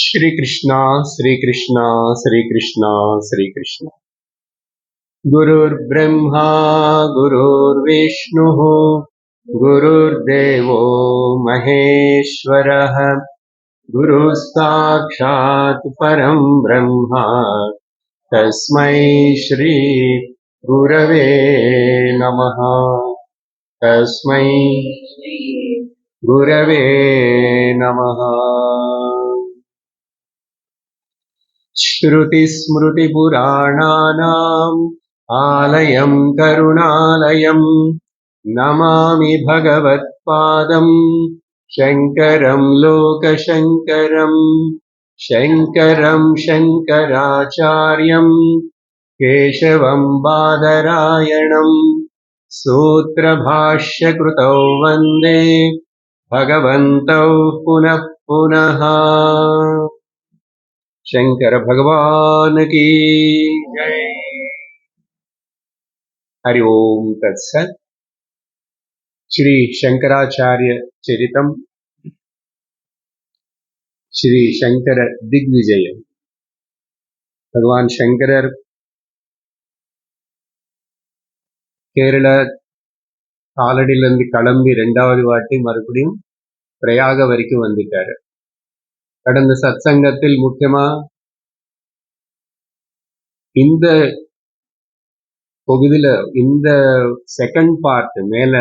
श्री कृष्णा श्री कृष्णा श्री कृष्णा श्री कृष्णा। गुरुर्ब्रह्मा गुरुर्विष्णुः गुरुर्देवो महेश्वरः गुरुसाक्षात् परं ब्रह्म तस्मै श्री गुरवे नमः। तस्मै गुरवे नमः। श्रुतिस्मृतिपुराणानाम् आलयं करुणालयं नमामि भगवत्पादं शङ्करं लोकशङ्करम्। शङ्करं शङ्कराचार्यं केशवं बादरायणं सूत्रभाष्यकृतौ वन्दे भगवन्तौ पुनः पुनः। शंकर भगवान की जय। हरि ओम तत्सत। श्री शंकराचार्य चरितम श्री शंकर दिग्विजय। भगवान शंकरர் கேரள காலடியிலிருந்து கிளம்பி ரெண்டாவது வாட்டி மறுபடியும் பிரயாக வரைக்கும் வந்துட்டாரு. கடந்த சத்சங்கத்தில் முக்கியமா இந்த பகுதியில இந்த செகண்ட் பார்ட் மேல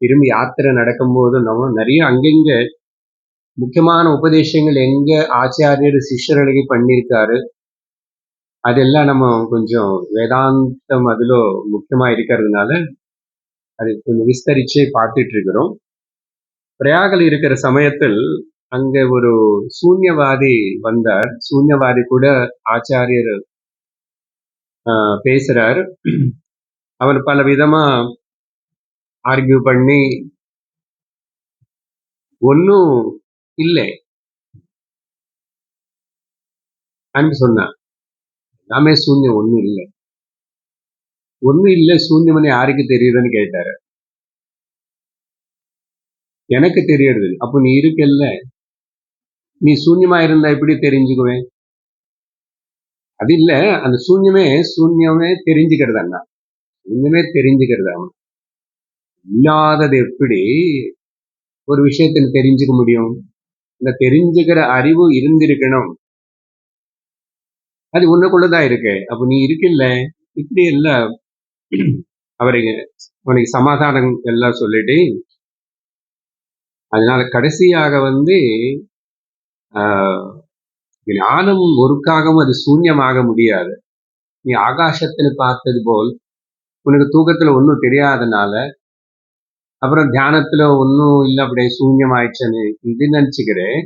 திரும்பி யாத்திரை நடக்கும்போது நம்ம நிறைய அங்கங்க முக்கியமான உபதேசங்கள் எங்க ஆச்சாரியர் சிஷ்யர்களுக்கு பண்ணியிருக்காரு அதெல்லாம் நம்ம கொஞ்சம் வேதாந்தம் அதுல முக்கியமா இருக்கிறதுனால அது கொஞ்சம் விஸ்தரிச்சு பார்த்துட்டு இருக்கிறோம். பிரயாகல இருக்கிற சமயத்தில் அங்க ஒரு சூன்யவாதி வந்தார். சூன்யவாதி கூட ஆச்சாரியர் பேசுறார். அவர் பல விதமா ஆர்கியூ பண்ணி ஒன்னும் இல்லை அன்னு சொன்னார். எல்லாமே சூன்யம், ஒன்னும் இல்லை சூன்யம்னு யாருக்கு தெரியுதுன்னு கேட்டாரு. எனக்கு தெரியறது. அப்போ நீ இருக்கல்ல, நீ சூன்யமா இருந்தா எப்படி தெரிஞ்சுக்குவேன்? அது இல்ல, அந்த சூன்யமே தெரிஞ்சுக்கிறது அண்ணா. சூன்யமே தெரிஞ்சுக்கிறது. அவன் இல்லாதது எப்படி ஒரு விஷயத்தை தெரிஞ்சுக்க முடியும்? இந்த தெரிஞ்சுக்கிற அறிவு இருந்திருக்கணும். அது உன்னுக்குள்ளதான் இருக்கு. அப்ப நீ இருக்கல்ல, இப்படி எல்லாம் அவனுக்கு சமாதானம் எல்லாம் சொல்லிட்டு, அதனால கடைசியாக ஞானம் ஒருக்காகவும் அது சூன்யமாக முடியாது. நீ ஆகாசத்துல பார்த்தது போல் உனக்கு தூக்கத்துல ஒன்னும் தெரியாதனால அப்புறம் தியானத்துல ஒன்னும் இல்லை, அப்படியே சூன்யம் ஆயிடுச்சுன்னு இது நினைச்சுக்கிறேன்.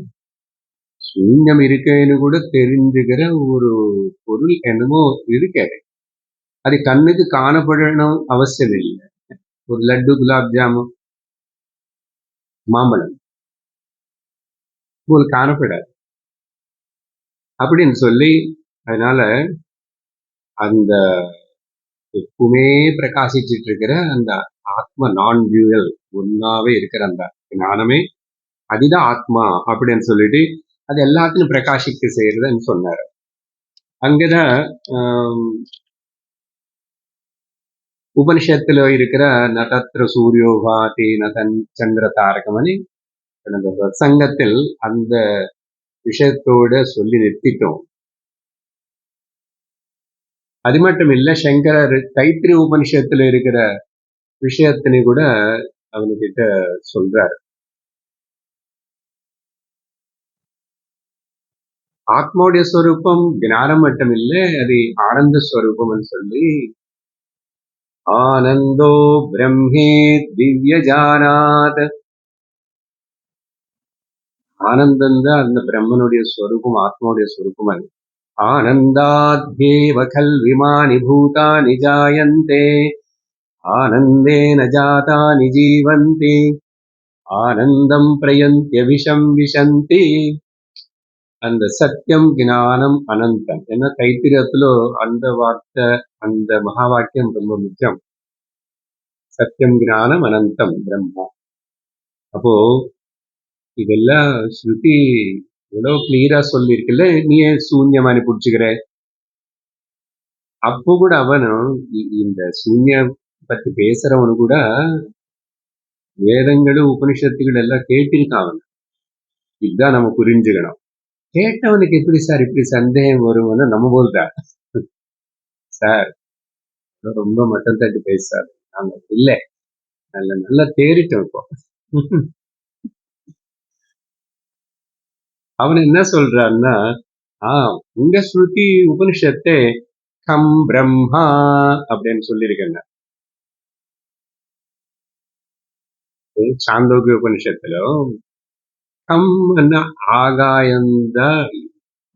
சூன்யம் இருக்குன்னு கூட தெரிஞ்சுக்கிற ஒரு பொருள் என்னமோ இருக்காது. அது கண்ணுக்கு காணப்படணும் அவசியம் இல்லை. ஒரு லட்டு, குலாப் ஜாமுன், மாம்பழம் உங்களுக்கு காணப்படாது அப்படின்னு சொல்லி, அதனால அந்த எப்பவுமே பிரகாசிச்சுட்டு இருக்கிற அந்த ஆத்ம நான் டியூவல் ஒன்னாவே இருக்கிற அந்த ஞானமே அதுதான் ஆத்மா அப்படின்னு சொல்லிட்டு அது எல்லாத்தையும் பிரகாசிக்க செய்யறதுன்னு சொன்னாரு. அங்கதான் உபனிஷத்துல இருக்கிற நதத்ர சூரியோபாதி நதன் சந்திர தாரகமணி சங்கத்தில் அந்த விஷயத்தோட சொல்லி நிறுத்திட்டோம். அது மட்டும் இல்ல, சங்கரர் தைத்திரி உபனிஷத்துல இருக்கிற விஷயத்தினை கூட அவனுக்கிட்ட சொல்றாரு. ஆத்மாவுடைய ஸ்வரூபம் ஞானம் மட்டும் இல்லை, அது ஆனந்த ஸ்வரூபம்னு சொல்லி, ஆனந்தோ பிரம்மே திவ்ய ஜானாத். ஆனந்தம் தான் அந்த பிரம்மனுடைய ஸ்வரூபம், ஆத்மாவுடைய ஸ்வரூபம். அது ஆனந்தாத்யேவ கல்விமானி பூதானி ஜாயந்தே ஆனந்தேன ஜாதானி ஜீவந்தி ஆனந்தம் பிரயந்த்யபிஷம் விஷந்தி. அந்த சத்தியம் ஞானம் அனந்தம் என்ன தைத்திரியத்துல அந்த வார்த்தை, அந்த மகா வாக்கியம் ரொம்ப முக்கியம். சத்தியம் ஞானம் அனந்தம் பிரம்மா. அப்போ இதெல்லாம் ஸ்ருதி இவ்வளவு கிளியரா சொல்லியிருக்குல்ல, நீ ஏன் சூன்யமானு புடிச்சுக்கிற? அப்போ கூட அவனும் இந்த சூன்யம் பத்தி பேசுறவனு கூட வேதங்களும் உபனிஷத்துகள் எல்லாம் கேட்டிருக்கான் அவன். இதுதான் நம்ம புரிஞ்சுக்கணும். கேட்டவனுக்கு எப்படி சார் இப்படி சந்தேகம் வரும்னு நம்ம போல்தான் சார் ரொம்ப மட்டம் தட்டி பேசாரு. நாங்க இல்ல நல்லா தேறிட்டோம் இப்போ. அவன் என்ன சொல்றான்னா, உங்க ஸ்ருதி உபனிஷத்தை கம் பிரம்மா அப்படின்னு சொல்லியிருக்கேன். சாந்தோக்கிய உபனிஷத்துல கம் ஆகாயந்த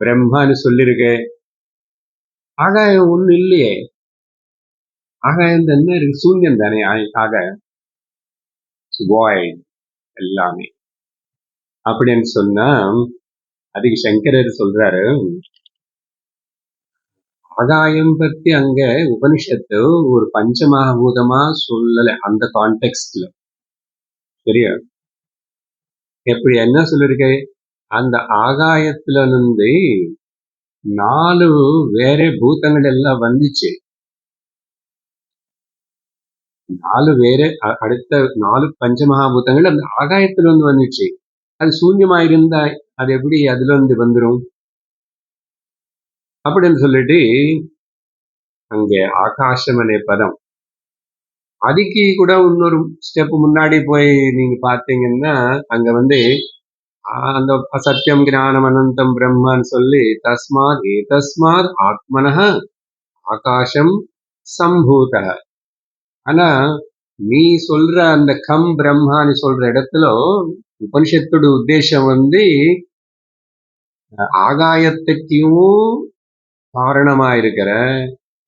பிரம்மான்னு சொல்லியிருக்கே. ஆகாயம் ஒண்ணு இல்லையே. ஆகாயம் என்ன இருக்கு? சூன்யம் தானே ஆகாயம். வாய்ட் எல்லாமே அப்படின்னு சொன்னா, அதுக்கு சங்கரர் சொல்றாரு, ஆகாயம் பத்தி அங்க உபனிஷத்து ஒரு பஞ்சமகாபூதமா சொல்லல அந்த கான்டெக்ட்ல. சரியா? எப்படி என்ன சொல்லிருக்கு? அந்த ஆகாயத்துல இருந்து 4 வேற பூதங்கள் எல்லாம் வந்துச்சு. 4 வேற அடுத்த 4 பஞ்சமகாபூதங்கள் அந்த ஆகாயத்துல இருந்து வந்துச்சு. அது சூன்யமா இருந்தா அது எப்படி அதுல இருந்து வந்துரும் அப்படின்னு சொல்லிட்டு அங்க ஆகாசம் அనే பதம். அதுக்கு கூட இன்னொரு ஸ்டெப் முன்னாடி போய் நீங்க பாத்தீங்கன்னா அங்க அந்த சத்தியம் ஞானம் அனந்தம் பிரம்மன்னு சொல்லி தஸ்மாத் ஆத்மனஹ ஆகாசம் சம்பூத. ஆனா நீ சொல்ற அந்த கம் பிரம்மான்னு சொல்ற இடத்துல உபனிஷத்தோட உத்தேசம் ஆகாயத்துக்கும் காரணமா இருக்கிற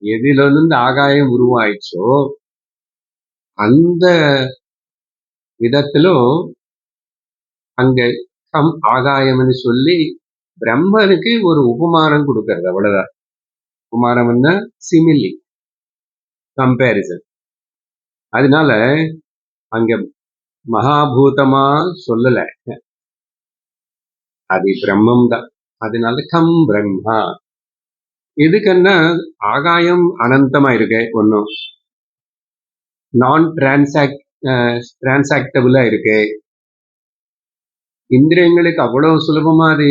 எதிலிருந்து ஆகாயம் உருவாயிச்சோ அந்த விதத்திலும் அங்க கம் ஆகாயம்னு சொல்லி பிரம்மனுக்கு ஒரு உபமானம் கொடுக்கறது. அவ்வளவுதான். உபமானம்னா சிமிலி, கம்பேரிசன். அதனால அங்க மகாபூதமா சொல்லல, அது பிரம்மம் தான். அதனால கம் பிரம்மா. இதுக்குன்னா ஆகாயம் அனந்தமா இருக்கு, ஒன்னும் நான் டிரான்சாக்டபிளா இருக்கு. இந்திரியங்களுக்கு அவ்வளவு சுலபமா அது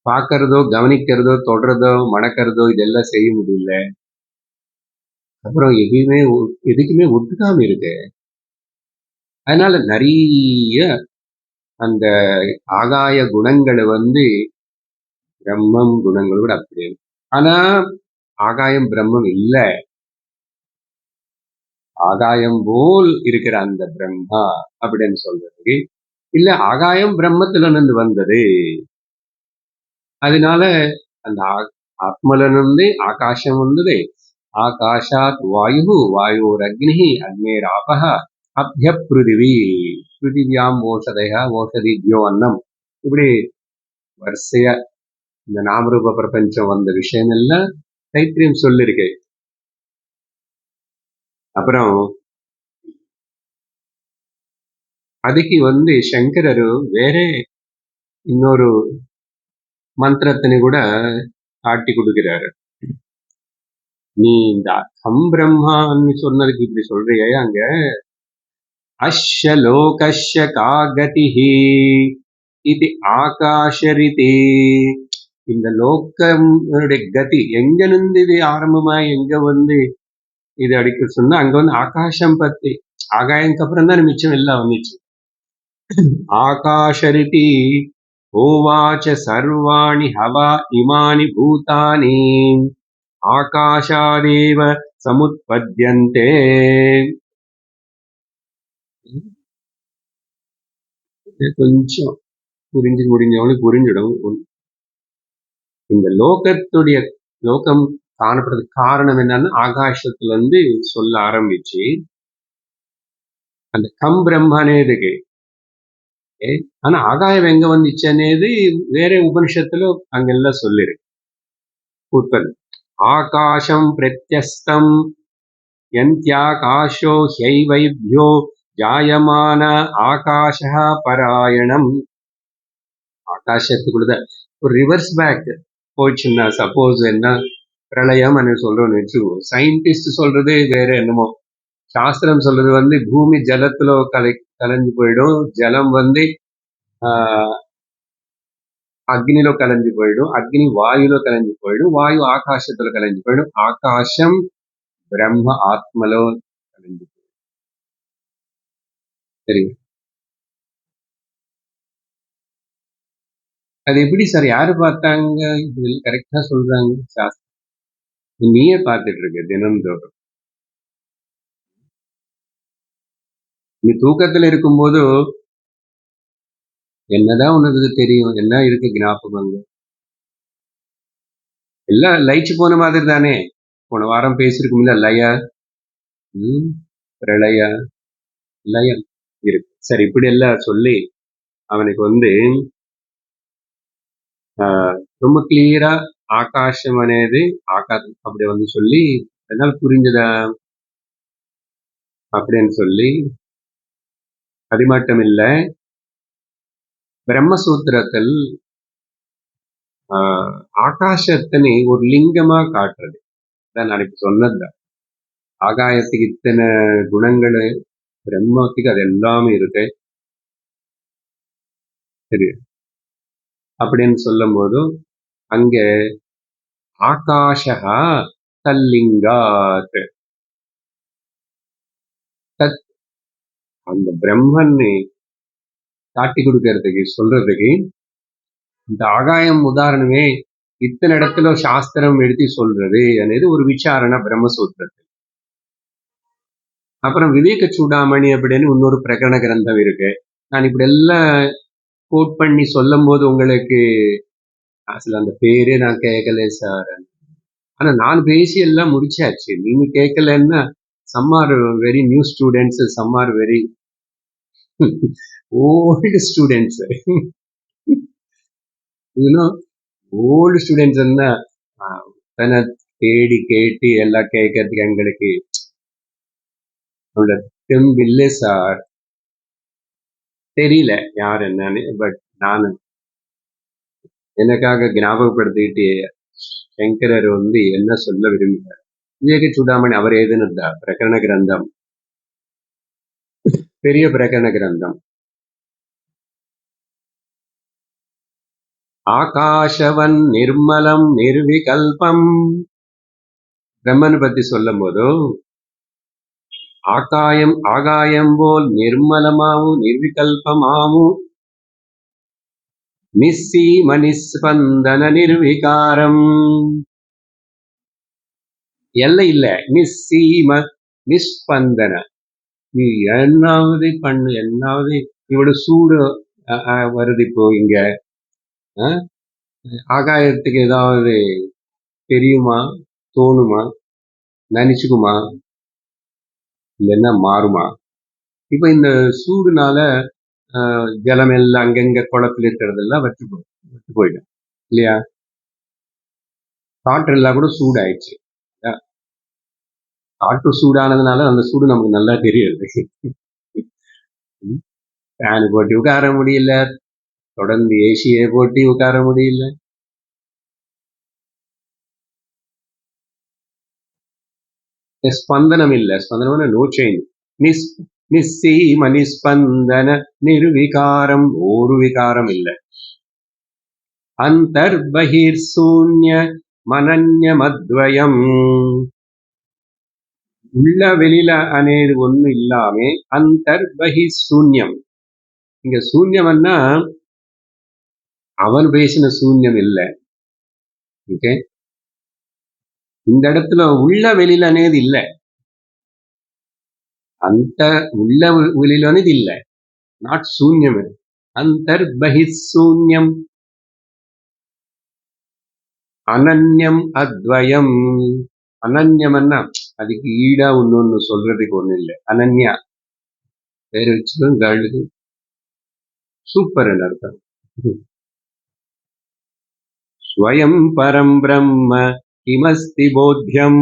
பார்க்கறதோ கவனிக்கிறதோ தொடுறதோ மணக்கிறதோ இதெல்லாம் செய்ய முடியல. அப்புறம் எதுக்குமே ஒத்துக்காம இருக்கு. அதனால நிறைய அந்த ஆகாய குணங்களை பிரம்மம் குணங்களோட அப்படி. ஆனா ஆகாயம் பிரம்மம் இல்ல. ஆகாயம் போல் இருக்கிற அந்த பிரம்மா அப்படின்னு சொல்றது இல்ல. ஆகாயம் பிரம்மத்துல இருந்து வந்தது. அதனால அந்த ஆத்மலிருந்து ஆகாசம் வந்தது. ஆகாஷாத் வாயு, வாயோர் அக்னி, அக்னேர் ஆபஹ, அப்ய பிருதிவி, பிருதிவியாம் ஓஷதையா, ஓஷதித்யோ அன்னம். இப்படி வரிசையா இந்த நாமரூப பிரபஞ்சம் வந்த விஷயம் எல்லாம் தைத்திரியம் சொல்லிருக்கு. அப்புறம் அதுக்கு சங்கரரு வேற இன்னொரு மந்திரத்தினை கூட காட்டி கொடுக்கிறாரு. நீ இந்த சம்பிரம்மான்னு சொன்னதுக்கு இப்படி சொல்றியே, அங்க அஸ்ய லோகஸ்ய காகதிஹி இது ஆகாஷரிதி. இந்த லோகமுடைய கதி எங்க நின்று இது ஆரம்பமா எங்க இது அடிக்க சொன்னா அங்க ஆகாசம் பத்தி, ஆகாயத்துக்கு அப்புறம் தான் மிச்சம் எல்லாம் வந்துச்சு. ஆகாஷரிதி ஓவாச்ச சர்வாணி ஹவா இமானி பூதானி ஆகாஷாதேவ சமுத்பத்யந்தே. கொஞ்சம் புரிஞ்சு முடிஞ்சவனுக்கு புரிஞ்சிடும். இந்த லோகம் காணப்படுறதுக்கு காரணம் என்னன்னா ஆகாசத்துல இருந்து சொல்ல ஆரம்பிச்சு அந்த கம் பிரம்மனேதுக்கு. ஆனா ஆகாயம் எங்க வந்துச்சுன்னேது வேற உபனிஷத்துல அங்கெல்லாம் சொல்லிருக்கு. உற்பத்தி ஆகாசம் பிரத்யஸ்தம் யந்த்யாகாஷோ ஹைவைப்யோ ஜாயமான ஆகாஷ பராயணம் ஆகாசத்துக்குள்ளதான் ஒரு ரிவர்ஸ் பேக் போயிடுச்சுன்னா சப்போஸ் என்ன பிரளயம் சொல்றோம்னு வச்சுக்கோ, சயின்டிஸ்ட் சொல்றது வேற என்னமோ, சாஸ்திரம் சொல்றது பூமி ஜலத்துல கலைஞ்சு போயிடும், ஜலம் అగ్నిలో కలింది పోయడం, అగ్ని వాయులో కలింది పోయడం, వాయు ఆకాశంలో కలింది పోయడం, ఆకాశం బ్రహ్మ ఆత్మలో కలింది పోయడం. சரி, அது எப்படி சார் யாரு பார்த்தாங்க? இது கரெக்டா சொல்றாங்க சாஸ்திரம். நீயே பார்த்துட்டு இருக்க தினந்தோறும். நீ தூக்கத்துல இருக்கும்போது என்னதான் உனக்கு தெரியும், என்ன இருக்கு ஞாபகம்? எல்லாம் லயிச்சு போன மாதிரி தானே. போன வாரம் பேசிருக்கும்ல, லய பிரளய லயம் இருக்கு. சரி, இப்படி எல்லாம் சொல்லி அவனுக்கு ரொம்ப கிளியரா ஆகாசம் అనేది அப்படி சொல்லி என்னால புரிஞ்சதா அப்படின்னு சொல்லி, அது மட்டும் இல்ல, பிரம்மசூத்திரத்தில் ஆகாசத்தினை ஒரு லிங்கமா காட்டுறது. நான் இப்ப சொன்னதுதான், ஆகாயத்துக்கு இத்தனை குணங்கள், பிரம்மத்துக்கு அது எல்லாமே இருக்கு. சரி, அப்படின்னு சொல்லும் போது அங்க ஆகாஷா தல்லிங்காத், அந்த பிரம்மனை காட்டி கொடுக்கறதுக்கு சொல்றதுக்கு இந்த ஆகாயம் உதாரணமே இத்தனை இடத்துல சாஸ்திரம் எடுத்து சொல்றது అనేది ஒரு விசாரணை பிரம்மசூத்திரத்தில். அப்புறம் விவேக சூடாமணி அப்படின்னு இன்னொரு பிரகரண கிரந்தம் இருக்கு. நான் இப்படி எல்லாம் கோட் பண்ணி சொல்லும் போது உங்களுக்கு அசல் அந்த பேரே நான் கேட்கல சார். ஆனா நான் பேசி எல்லாம் முடிச்சாச்சு, நீங்க கேட்கலன்னா some are very new students, some are very old students. you know, old students தேடி கேட்டு எல்லாம் கேட்கறதுக்கு எங்களுக்கு தெம்பில்லை சார். தெரியல யார் என்னன்னு, பட் நான் எனக்காக ஞாபகப்படுத்திட்டு சங்கரர் என்ன சொல்ல விரும்புகிறார். விவேக சூடாமணி அவர் எழுதினதா பிரகரண கிரந்தம், பெரிய பிரகரண கிரந்தம். ஆகாஷவன் நிர்மலம் நிர்விகல்பம், பிரம்மன் பத்தி சொல்லும் போது ஆகாயம் போல் நிர்மலமாவும் நிர்விகல்பமாவும் நிஸ்ஸீம நிஸ்பந்தன நிர்விகாரம், எல்லை இல்ல, நிஸ்ஸீம நிஸ்பந்தன. நீ என்னாவது பண்ணு, என்னாவது இவ்வளவு சூடு வருது இப்போ இங்க, ஆகாயத்துக்கு ஏதாவது தெரியுமா, தோணுமா, நினைச்சுக்குமா, இல்லைன்னா மாறுமா? இப்ப இந்த சூடுனால ஜலம் எல்லாம் அங்கங்க குளத்துல இருக்கிறதெல்லாம் வற்றி போயிடும் இல்லையா? காற்று எல்லாம் கூட சூடாயிடுச்சு. காற்று சூடானதுனால அந்த சூடு நமக்கு நல்லா தெரியுது. ஃபேனு போட்டி உட்கார முடியல, தொடர்ந்து ஏசியை போட்டி உட்கார முடியல. ஸ்பந்தனம் இல்ல, ஸ்பந்தனம் நோ சேஞ்ச். நிஸ்ஸீம நிஸ்பந்தன நிர்விகாரம், ஒரு விகாரம் இல்ல. அந்தர்பகிர் சூன்ய மனன்யமத்வயம், உள்ள வெளியில అనేది ஒண்ணு இல்லாமே அந்தர்பகி சூன்யம். இங்க சூன்யம்னா அவன் பேசின சூன்யம் இல்ல. ஓகே, இந்த இடத்துல உள்ள வெளியில అనేది இல்ல, அந்த உள்ள வெளியில అనేది இல்ல, நாட் சூன்யம். அந்தர்பகி சூன்யம் அனன்யம் அத்வயம். அனன்யம்னா அதுக்கு ஈடா ஒன்னு சொல்றதுக்கு ஒண்ணு இல்லை. அனன்யா பேர் வச்சுக்கும் கேளுக்கு சூப்பர் அர்த்தம். ஸ்வயம் பரம் பிரம்ம கிமஸ்தி போத்யம்.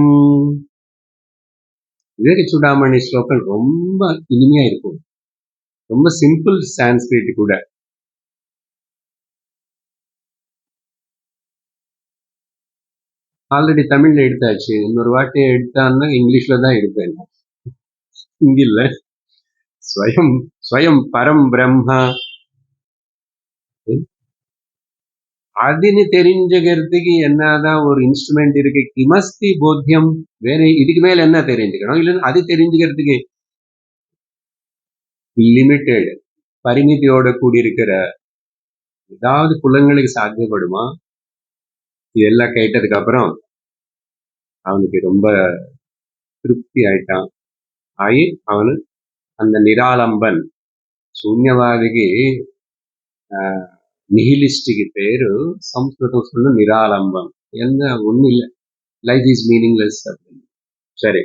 விவேக சூடாமணி ஸ்லோகம் ரொம்ப இனிமையா இருக்கும், ரொம்ப சிம்பிள் சான்ஸ்கிரிட் கூட. ஆல்ரெடி தமிழ்ல எடுத்தாச்சு. இன்னொரு வாட்டி எடுத்தான்னா இங்கிலீஷ்ல தான் எடுப்பேன். ஹிந்தில ஸ்வயம் ஸ்வயம் பரம் பிரம்மா அதுன்னு தெரிஞ்சுக்கிறதுக்கு என்னதான் ஒரு இன்ஸ்ட்ருமெண்ட் இருக்கு. கிமஸ்தி போத்தியம், வேற இதுக்கு மேல என்ன தெரிஞ்சுக்கணும்? இல்லைன்னா அது தெரிஞ்சுக்கிறதுக்கு லிமிட்டெட் பரிமிதியோட கூடியிருக்கிற ஏதாவது புலங்களுக்கு சாத்தியப்படுமா? இதெல்லாம் கேட்டதுக்கு அப்புறம் அவனுக்கு ரொம்ப திருப்தி ஆயிட்டான். ஆகி அவனு அந்த நிராலம்பன் சூன்யவாதிக்கு நிஹிலிஸ்டுக்கு பேரு சம்ஸ்கிருதம் சொல்ல நிராலம்பம். என்ன ஒண்ணும் இல்லை, லைஃப் இஸ் மீனிங்லெஸ் அப்படின்னு. சரி,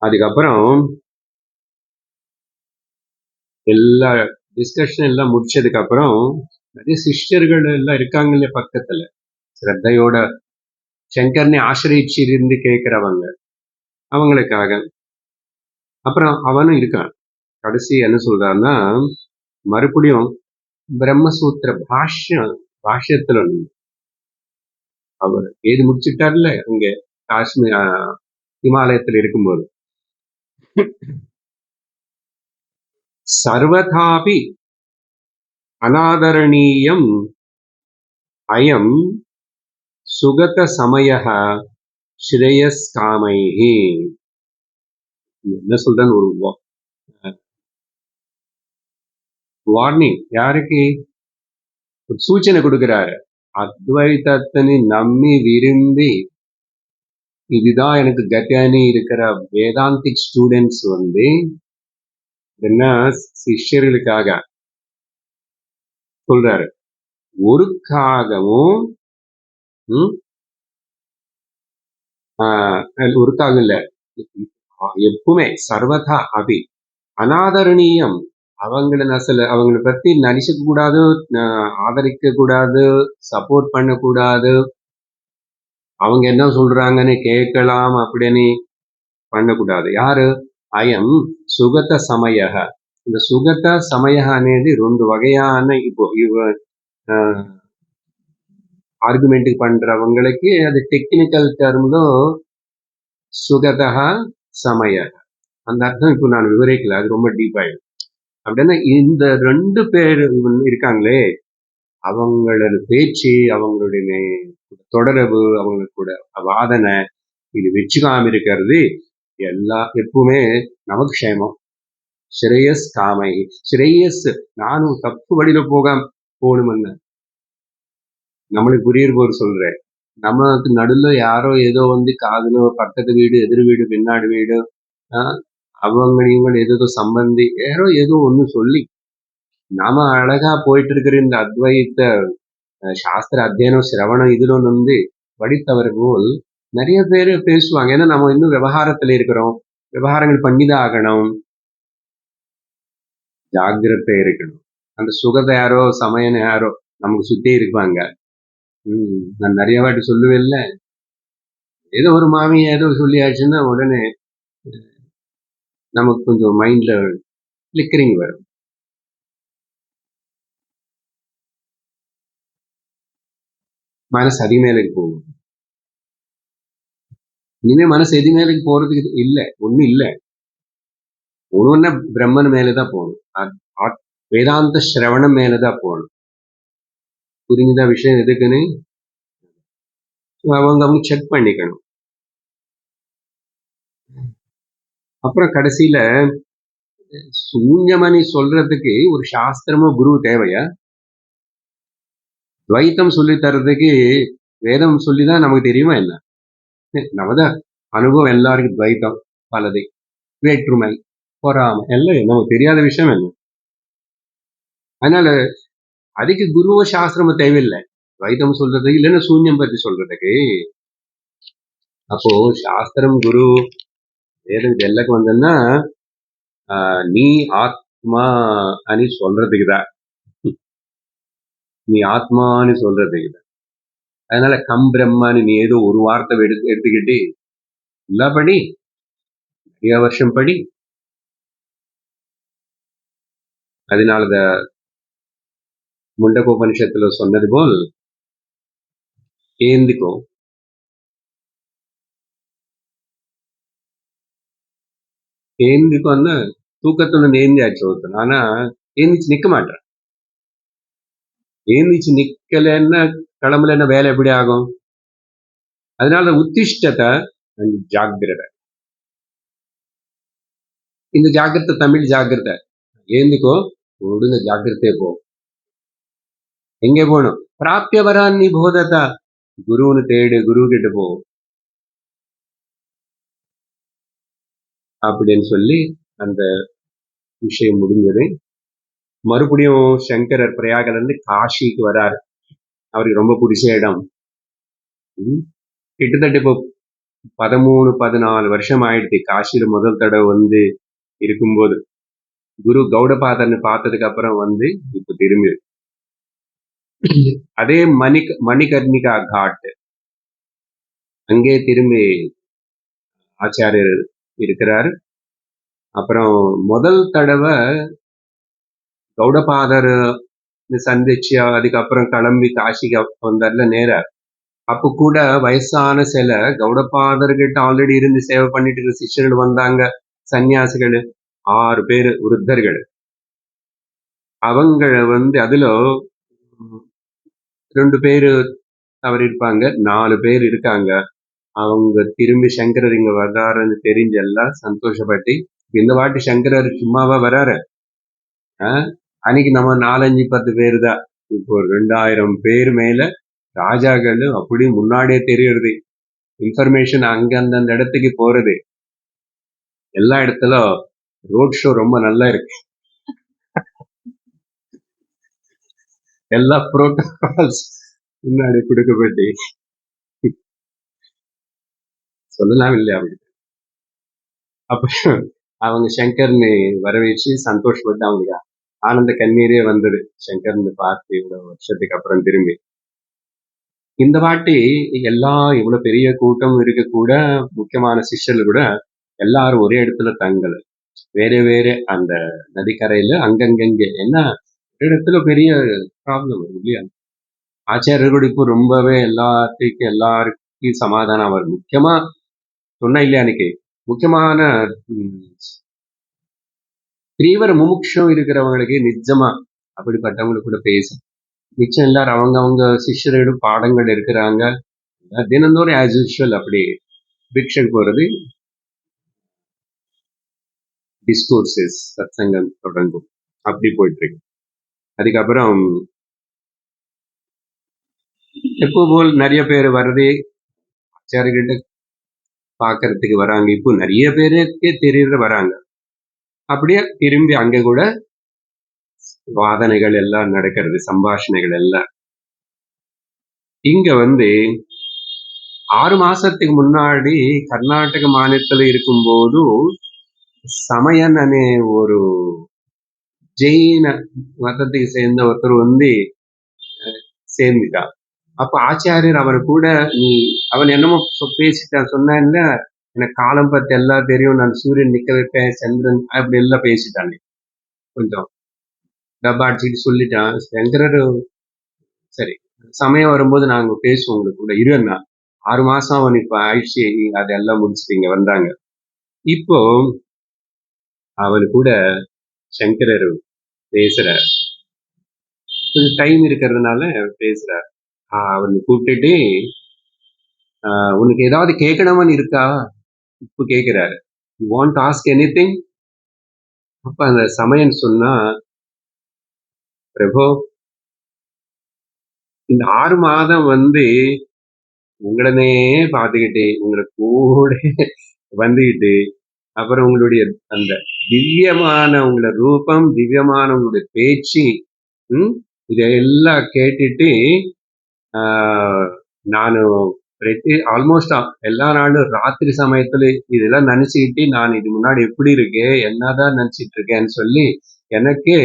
அதுக்கப்புறம் எல்லா டிஸ்கஷன் எல்லாம் முடிச்சதுக்கு அப்புறம் நிறைய சிஷ்யர்கள் எல்லாம் இருக்காங்க இல்லையா பக்கத்துல, ஸ்ரத்தையோட சங்கர்னே ஆசிரியிச்சு இருந்து கேட்கிறவங்க, அவங்களுக்காக. அப்புறம் அவனும் இருக்கான். கடைசி என்ன சொல்றான்னா, மறுபடியும் பிரம்மசூத்திர பாஷ்யத்துல அவர் ஏது முடிச்சுட்டார்ல அங்க காஷ்மீர் ஹிமாலயத்தில் இருக்கும்போது, சர்வதாபி அநாதரணீயம் அயம் சுகத சமயः ஸ்ரேயஸ்காமைஹி. என்ன சொல்றேன்னு ஒரு வார்னிங், யாருக்கு ஒரு சூச்சனை கொடுக்கிறாரு. அத்வைதத்தினை நம்பி விரும்பி இதுதான் எனக்கு கத்தியானி இருக்கிற வேதாந்திக் ஸ்டூடெண்ட்ஸ் என்ன சிஷ்யர்களுக்காக சொல்றாரு. ஒருக்காகவும் ஒருக்காக இல்ல, எப்பவுமே சர்வதா அபி அநாதரணீயம், அவங்களை பத்தி நினைச்சுக்க கூடாது, ஆதரிக்க கூடாது, சப்போர்ட் பண்ணக்கூடாது, அவங்க என்ன சொல்றாங்கன்னு கேட்கலாம் அப்படின்னு பண்ணக்கூடாது. யாரு? அயம் சுகத சமய. இந்த சுகத சமய అనేది రెండు வகையான இப்போ ஆர்குமெண்ட் பண்றவங்களுக்கு அது டெக்னிக்கல் டர்ம்ல சுகதா சமய, அந்த அர்த்தம் இப்போ நான் விவரிக்கல, அது ரொம்ப டீப் ஆயிடும். அப்படின்னா இந்த ரெண்டு பேர் இருக்காங்களே, அவங்களோட பேச்சு, அவங்களுடைய தொடர்பு, அவங்களோட வாதனை இது வச்சுக்காம இருக்கிறது எப்பவுமே நமக்கு க்ஷேமம். ஸ்ரேயஸ் காமை, ஸ்ரேயஸ் நானும் தப்பு வழியில போகணும்னு நம்மளுக்கு புரியுற போது சொல்றேன். நமக்கு நடுல யாரோ ஏதோ காதுல பக்கத்து வீடு, எதிர் வீடு, பின்னாடி வீடு, அவங்க இவங்க ஏதோ சம்பந்தி யாரோ ஏதோ ஒண்ணு சொல்லி நாம அழகா போயிட்டு இருக்கிற இந்த அத்வைத்த சாஸ்திர அத்தியனம் சிரவணம் இதுல படித்தவர் போல் நிறைய பேர் பேசுவாங்க. ஏன்னா நம்ம இன்னும் விவகாரத்துல இருக்கிறோம், விவகாரங்கள் பண்ணிதான் ஆகணும், ஜாகிரதை இருக்கணும். அந்த சுகத்தை யாரோ சமயம் யாரோ நமக்கு சுத்தி இருப்பாங்க. நான் நிறைய வாட்டி சொல்லுவேன்ல, ஏதோ ஒரு மாமியை ஏதோ சொல்லியாச்சுன்னா உடனே நமக்கு கொஞ்சம் மைண்ட்ல கிளிக்கரிங் வரும். மனசு அதி மேலுக்கு போகும். இனிமே மனசு எதி மேலுக்கு போறதுக்கு இல்லை, ஒன்னும் இல்லை. ஒண்ணு பிரம்மன் மேலதான் போகணும், வேதாந்த சிரவணம் மேலதான் போகணும். புரிஞ்சுதா விஷயம் எதுக்குன்னு அவங்க செக் பண்ணிக்கணும். அப்புறம் கடைசியில சூன்யமணி சொல்றதுக்கு ஒரு சாஸ்திரமோ குரு தேவையா? துவைத்தம் சொல்லி தர்றதுக்கு வேதம் சொல்லிதான் நமக்கு தெரியுமா என்ன? நமதான் அனுபவம் எல்லாருக்கும் துவைத்தம் பலதை, வேற்றுமை, பொறாமை எல்லாம் நமக்கு தெரியாத விஷயம் என்ன? அதனால அதுக்கு குருவோ சாஸ்திரமும் தேவையில்லை துவைத்தம் சொல்றதுக்கு, இல்லைன்னா சூன்யம் பத்தி சொல்றதுக்கு. அப்போ சாஸ்திரம் குரு வேதம் எல்லக்கு வந்தன்னா நீ ஆத்மா అని சொல்றதுக்குதான், நீ ஆத்மான்னு சொல்றதுக்குதான். அதனால கம் பிரம்மான்னு நீ ஏதோ ஒரு வார்த்தை எடுத்துக்கிட்டு எல்லாபடி நிறைய வருஷம் படி. அதனால முண்டகோபனிஷத்துல சொன்னது போல் ஏந்திக்கோ, ஏந்திக்கொன்னு தூக்கத்துல ஏந்தியாச்சு ஒருத்தன். ஆனா ஏந்திச்சு நிக்க மாட்டான். ஏந்திச்சு நிக்கலைன்னா கிளம்பலன்னா வேலை எப்படி ஆகும்? அதனால உத்திஷ்டத and ஜாகிரத. இந்த ஜாகிரத தமிழ் ஜாகிரத. ஏந்திக்கோ, ஒழுங்க ஜாக்கிரதையா போ. எங்கே போகணும்? பிராப்பிய வரான்னி போததா, குருன்னு தேடு, குரு கிட்ட போ அப்படின்னு சொல்லி அந்த விஷயம் முடிஞ்சது. மறுபடியும் சங்கரர் பிரயாகல இருந்து காஷிக்கு வராரு. அவருக்கு ரொம்ப பிடிச்ச இடம். கிட்டத்தட்ட இப்போ 13-14 வருஷம் ஆயிடுச்சு காஷியில முதல் தடவை வந்து இருக்கும்போது. குரு கௌடபாதர்னு பார்த்ததுக்கு அப்புறம் வந்து இப்ப திரும்பி அதே மணிகர்ணிகா காட் அங்கே திரும்பி ஆச்சாரியர் இருக்கிறாரு. அப்புறம் முதல் தடவை கௌடபாதர் சந்திச்சு அதுக்கப்புறம் கிளம்பி காசிக்கு வந்தார்ல நேரா. அப்ப கூட வயசான சில கௌடபாதர்கிட்ட ஆல்ரெடி இருந்து சேவை பண்ணிட்டு இருக்க சிஷ்யர்கள் வந்தாங்க. சன்னியாசிகள் 6 பேரு விருத்தர்கள். அவங்க வந்து அதுல 2 பேரு அவர் இருப்பாங்க, 4 பேர் இருக்காங்க. அவங்க திரும்பி சங்கரர் இங்க வர்றாருன்னு தெரிஞ்சு எல்லாம் சந்தோஷப்பட்டு, இந்த வாட்டி சங்கரர் சும்மாவா வராரு? அன்னைக்கு நம்ம 4-5-10 பேர் தான். இப்போ 2000 பேர் மேல ராஜாக்கள் அப்படி முன்னாடியே தெரியுறது. இன்ஃபர்மேஷன் அங்க அந்தந்த இடத்துக்கு போறது. எல்லா இடத்துல ரோட் ஷோ ரொம்ப நல்லா இருக்கு. எல்லா புரோட்டோகால்ஸ் முன்னாடி கொடுக்கப்பட்டு சொல்லலாம் இல்லையா அவங்க. அப்ப அவங்க சங்கர்னு வரவேற்று சந்தோஷப்பட்டு அவங்களுக்கு ஆனந்த கண்ணீரே வந்தது சங்கர்னு பார்த்து இவ்வளவு வருஷத்துக்கு அப்புறம் திரும்பி. இந்த வாட்டி எல்லாம் இவ்வளவு பெரிய கூட்டம் இருக்க கூட முக்கியமான சிஷ்யர்கள் கூட எல்லாரும் ஒரே இடத்துல தங்கல. வேற வேற அந்த நதிக்கரையில அங்கங்க. ஏன்னா ஒரு இடத்துல பெரிய ப்ராப்ளம் இல்லையா? ஆச்சாரியர்கள் இப்போ ரொம்பவே எல்லாருக்கும் சமாதானம் வரும். முக்கியமா சொன்ன இல்லையா அன்னைக்கு முக்கியமான தீவிர முமுட்சம் இருக்கிறவங்களுக்கு நிஜமா அப்படிப்பட்டவங்களுக்கு கூட பேச மிச்சம் எல்லாரும் அவங்க சிஷ்யர்களும் பாடங்கள் இருக்கிறாங்க. தினந்தோறும் ஆஸ் யூஸ்வல் அப்படி பிக்ஷன் போறது, டிஸ்கோர்சஸ் சத்சங்கம் தொடங்கும். அப்படி போயிட்டு இருக்கு. அதுக்கப்புறம் எப்போ போல் நிறைய பேர் வர்றதே ஆச்சாரியர்கிட்ட பாக்குறதுக்கு வராங்க. இப்போ நிறைய பேருக்கே தெரியற வராங்க. அப்படியே திரும்பி அங்க கூட வாதனைகள் எல்லாம் நடக்கிறது, சம்பாஷணைகள் எல்லாம். இங்க வந்து 6 மாசத்துக்கு முன்னாடி கர்நாடக மாநிலத்துல இருக்கும்போது சமயன் அనే ஒரு ஜெயின மதத்துக்கு சேர்ந்த ஒருத்தர் வந்து சேர்ந்துட்டான். அப்ப ஆச்சாரியர் அவன் கூட அவன் என்னமோ பேசிட்டான். சொன்னான்ல, எனக்கு காலம் பத்தி எல்லாம் தெரியும், நான் சூரியன் நிக்க வைப்பேன், சந்திரன் அப்படி எல்லாம் பேசிட்டானே. கொஞ்சம் டப்பா அடிச்சுட்டு சொல்லிட்டான். சங்கரர் சரி சமயம் வரும்போது நாங்க பேசுவோம் உங்களுக்கு கூட இருன்னா. 6 மாசம் அவன் இப்ப ஆயிடுச்சு, அதெல்லாம் முடிச்சுட்டு இங்க வந்தாங்க. இப்போ அவன் கூட சங்கரர் பேசுறார். கொஞ்சம் டைம் இருக்கிறதுனால பேசுறார். அவன் கூப்பிட்டுட்டு உனக்கு ஏதாவது கேட்கணும்னு இருக்கா? இப்போ கேட்கிறாரு. You want ask any thing? அப்ப அந்த சமயன் சொன்னா, பிரபு இந்த 6 மாதம் வந்து உங்களனே பார்த்துக்கிட்டு உங்களை கூட வந்துகிட்டு அப்புறம் உங்களுடைய அந்த திவ்யமான உங்களோட ரூபம், திவ்யமான உங்களுடைய பேச்சு, இதெல்லாம் கேட்டுட்டு நான் ஆல்மோஸ்ட் எல்லா நாளும் ராத்திரி சமயத்துல இதெல்லாம் நினைச்சுக்கிட்டு நான் இது முன்னாடி எப்படி இருக்கேன், என்னதான் நினைச்சிட்டு இருக்கேன்னு சொல்லி எனக்கே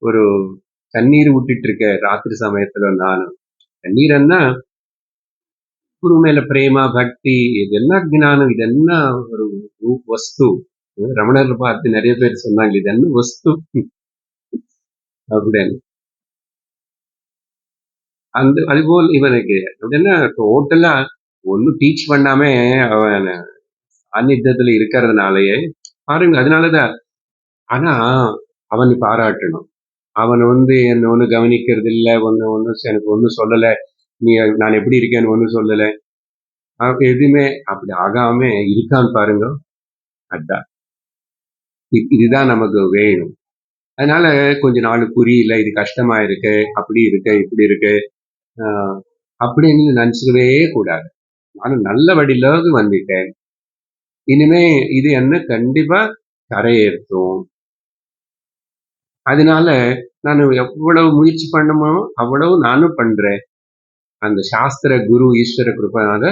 ஒரு கண்ணீர் விட்டுட்டு இருக்கேன் ராத்திரி சமயத்துல. நானும் கண்ணீரன்னா குரு மேல பிரேமா பக்தி, இதெல்லாம் ஞானம், இதெல்லாம் ஒரு வஸ்து. ரமணர் பார்த்து நிறைய பேர் சொன்னாங்க இது என்ன வஸ்து அப்படின்னு. அந்த அதுபோல் இவனுக்கு அப்படின்னா டோட்டலா ஒன்னும் டீச் பண்ணாம அவன் சாநித்தியத்துல இருக்கிறதுனாலயே பாருங்க, அதனாலதான். ஆனா அவன் பாராட்டணும். அவன் என்ன ஒண்ணு கவனிக்கிறது இல்ல, எனக்கு ஒண்ணும் சொல்லல, நீ நான் எப்படி இருக்கேன்னு ஒண்ணும் சொல்லல, எதுவுமே அப்படி ஆகாம இருக்கான்னு பாருங்க. அதான் இதுதான் நமக்கு வேணும். அதனால கொஞ்ச நாள் புரியல, இது கஷ்டமா இருக்கு, அப்படி இருக்கு, இப்படி இருக்கு, அப்படின்னு நினைச்சுக்கவே கூடாது. நானும் நல்ல வழியிலாவது வந்துட்டேன், இனிமே இது என்ன கண்டிப்பா கரையேற்றும். அதனால நான் எவ்வளவு முயற்சி பண்ணமோ அவ்வளவு நானும் பண்றேன். அந்த சாஸ்திர குரு ஈஸ்வர கிருபனால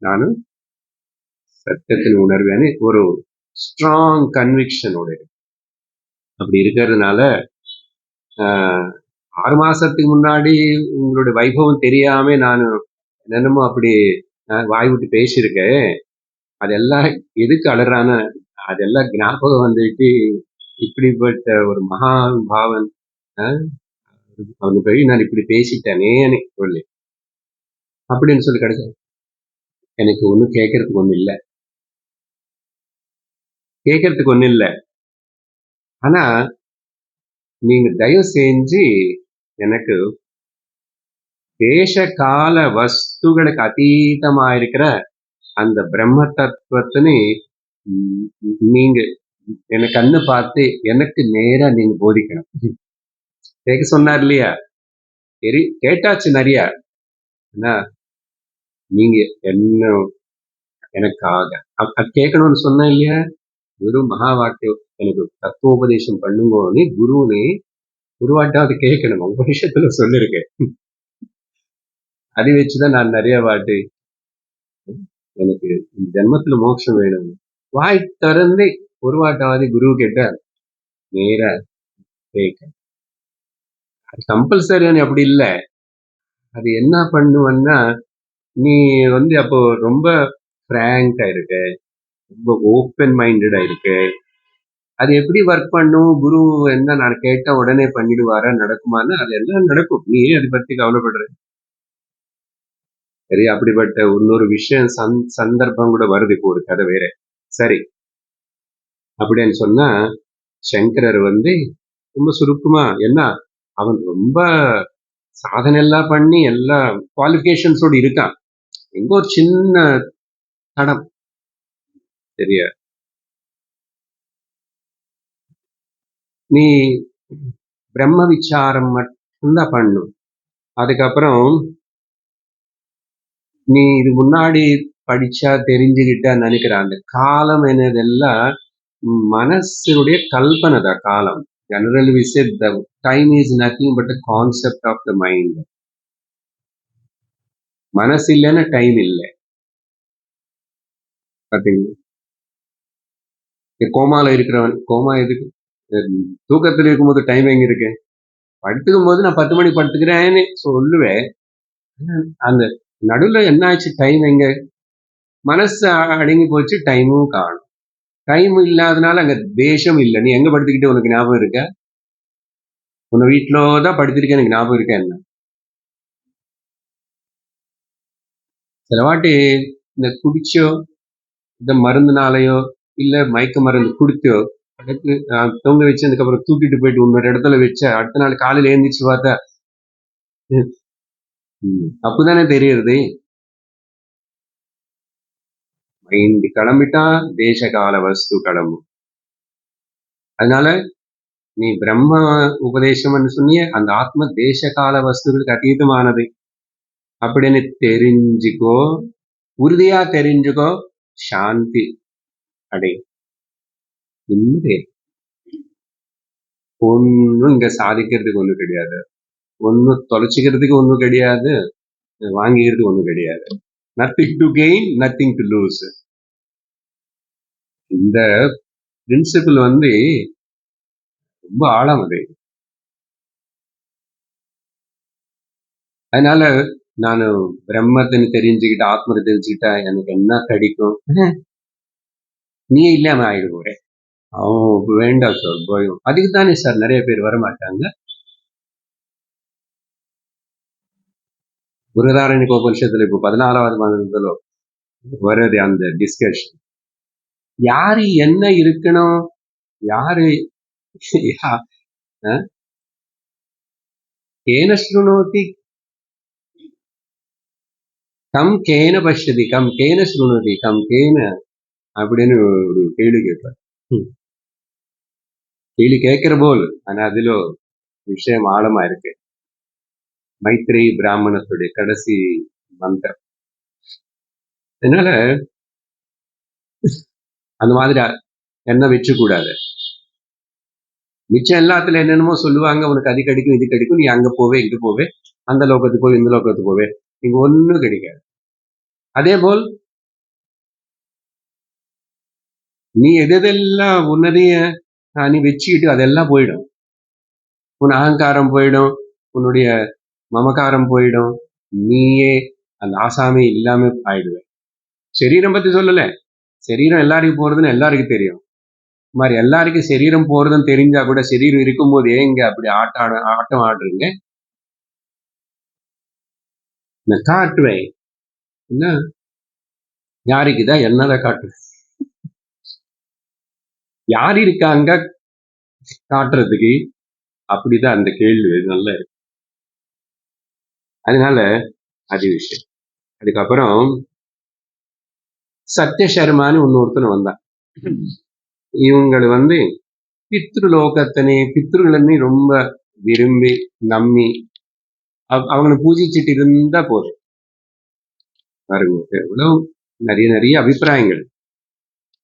நானும் சத்தியத்தின் உணர்வேன்னு ஒரு ஸ்ட்ராங் கன்விக்ஷனோட அப்படி இருக்கிறதுனால 6 மாசத்துக்கு முன்னாடி உங்களுடைய வைபவம் தெரியாம நான் என்னென்னமோ அப்படி வாய் விட்டு பேசியிருக்கேன். அதெல்லாம் எதுக்கு அலறான, அதெல்லாம் ஞாபகம் வந்துட்டு இப்படிப்பட்ட ஒரு மகாபாவன் அவனு போய் நான் இப்படி பேசிட்டேனேன்னு சொல்லி அப்படின்னு சொல்லி கிடைச்சது. எனக்கு ஒன்றும் கேட்கறதுக்கு ஒன்றும் இல்லை, கேட்கறதுக்கு ஒன்றும் இல்லை. ஆனா நீங்க தயவு செஞ்சு எனக்கு தேச கால வஸ்துகளுக்கு அதீதமா இருக்கிற அந்த பிரம்ம தத்துவத்தினை நீங்க எனக்கு கண்ணு பார்த்து எனக்கு நேரா நீங்க போதிக்கணும். கேட்க சொன்னார் இல்லையா, சரி கேட்டாச்சு நிறைய. ஆனா நீங்க என்ன எனக்காக கேட்கணும்னு சொன்ன இல்லையா, குரு மகா வாக்கியம் எனக்கு தத்துவோபதேசம் பண்ணுங்கன்னு குருன்னு குருவாட்டாவது கேட்கணும். உங்க விஷயத்துல சொல்லிருக்கேன். அதை வச்சுதான் நான் நிறைய வாட்டி எனக்கு ஜென்மத்துல மோட்சம் வேணும் வாய் திறந்து ஒரு வாட்டாவது குரு கிட்ட நேரா கேட்க. அது கம்பல்சரியான அப்படி இல்லை. அது என்ன பண்ணுவேன்னா, நீ அப்போ ரொம்ப பிராங்கா இருக்கு, ரொம்ப ஓப்பன் மைண்டடா இருக்கு. அது எப்படி ஒர்க் பண்ணும், குரு என்ன நான் கேட்டா உடனே பண்ணிடுவாரா, நடக்குமான்னு? அது எல்லாம் நடக்கும், நீ அதை பத்தி கவலைப்படுற. சரி, அப்படிப்பட்ட இன்னொரு விஷயம் சந்தர்ப்பம் கூட வருது, இப்போ ஒரு கதை வேற. சரி, அப்படின்னு சொன்னா சங்கரர் ரொம்ப சுருக்கமா என்ன, அவன் ரொம்ப சாதனை எல்லாம் பண்ணி எல்லா குவாலிபிகேஷன்ஸோடு இருக்கான். எங்க ஒரு சின்ன தடம், சரியா, நீ பிரம்ம விசாரம் மட்டும்தான் பண்ணும். அதுக்கப்புறம் நீ இது முன்னாடி படிச்சா தெரிஞ்சுக்கிட்ட நினைக்கிற அந்த காலம் என்னதெல்லாம் மனசுடைய கல்பனை தான் காலம். Generally we said the time is nothing but a concept of the mind. மனசு இல்லைன்னா டைம் இல்லை. பார்த்தீங்களா, கோமால இருக்கிறவன், கோமா எதுக்கு, தூக்கத்தில் இருக்கும்போது டைம் எங்க இருக்கு? படுத்துக்கும் போது நான் 10 மணிக்கு படுத்துக்கிறேன்னு சொல்லுவேன். அந்த நடுவுல என்ன ஆச்சு, டைம் எங்க? மனசு அடங்கி போச்சு, டைமும் காணும். டைம் இல்லாதனால அங்க தேசம் இல்லை. நீ எங்க படுத்துக்கிட்டு உனக்கு ஞாபகம் இருக்க? உன்னை வீட்டிலதான் படுத்திருக்க, எனக்கு ஞாபகம் இருக்க என்ன? சில வாட்டி இந்த குடிச்சோ, இந்த மருந்துனாலையோ, இல்ல மயக்க மருந்து குடுத்தோ தொங்க வச்சு அதுக்கப்புறம் தூக்கிட்டு போயிட்டு இன்னொரு இடத்துல வச்ச அடுத்த நாள் காலையில எழுந்திரிச்சு பார்த்தா அப்பதானே தெரியுது. மைண்ட் கிளம்பிட்டா தேச கால வஸ்து கிளம்பும். அதனால நீ பிரம்ம உபதேசம்னு சொன்னிய அந்த ஆத்ம தேச கால வஸ்துகளுக்கு அதீதமானது அப்படின்னு தெரிஞ்சுக்கோ, உறுதியா தெரிஞ்சுக்கோ, சாந்தி அடை. ஒன்னும் இங்க சாதிக்கிறதுக்கு ஒண்ணும் கிடையாது, ஒன்னும் தொலைச்சிக்கிறதுக்கு ஒண்ணும் கிடையாது, வாங்கிக்கிறதுக்கு ஒண்ணும் கிடையாது. Nothing to gain, nothing to lose. இந்த பிரின்சிபிள் ரொம்ப ஆழம் அது. அதனால நான் பிரம்மத்தின்னு தெரிஞ்சுக்கிட்ட, ஆத்மத்தை தெரிஞ்சுக்கிட்டா எனக்கு என்ன கிடைக்கும்? நீ இல்லாம ஆயிடு போறேன். அவன் வேண்டாம் சார் பயம். அதுக்கு தானே சார் நிறைய பேர் வரமாட்டாங்க. உபனிஷத்துல இப்போ 14வது மந்திரத்துல வருது அந்த டிஸ்கஷன். யாரு என்ன இருக்கணும், யாரு கேன ஸ்ருணோதி கம் கேன பஷ்யதி கம் கேன ஸ்ருணோதி கம் கேன அப்படின்னு ஒரு கேள்வி கேட்பார். கேள்வி கேட்கிற போல், ஆனா அதுல விஷயம் ஆழமா இருக்கு. மைத்ரி பிராமணத்துடைய கடைசி மந்திரம். அதனால அந்த மாதிரி என்ன வச்சு கூடாது. மிச்சம் எல்லாத்துல என்னென்னமோ சொல்லுவாங்க, உனக்கு அது கிடைக்கும் இது கிடைக்கும், நீ அங்க போவே இங்க போவே, அந்த லோகத்துக்கு போவே இந்த லோகத்துக்கு போவே, இங்க ஒன்னும் கிடைக்காது. அதே போல் நீ எதெல்லாம் உன்னதைய நீ வச்சுக்கிட்டு அதெல்லாம் போயிடும். உன் அகங்காரம் போயிடும், உன்னுடைய மமகாரம் போயிடும், நீயே அந்த ஆசாமே இல்லாம ஆயிடுவேன். சரீரம் பத்தி சொல்லல, சரீரம் எல்லாருக்கும் போறதுன்னு எல்லாருக்கும் தெரியும். இந்த மாதிரி எல்லாருக்கும் சரீரம் போறதுன்னு தெரிஞ்சா கூட சரீரம் இருக்கும்போது ஏங்க அப்படி ஆட்டம் ஆடுறீங்க? நான் காட்டுவேன். என்ன யாருக்குதான் என்னதான் காட்டு, யார் இருக்காங்க காட்டுறதுக்கு? அப்படிதான் அந்த கேள்வி நல்ல இருக்கு. அதனால அது விஷயம். அதுக்கப்புறம் சத்யசர்மான்னு இன்னொருத்தன் வந்தான். இவங்களை பித்ருலோகத்தினே ரொம்ப விரும்பி நம்பி அவங்களை பூஜிச்சுட்டு இருந்தா போதும். பாருங்க எவ்வளவு நிறைய அபிப்பிராயங்கள்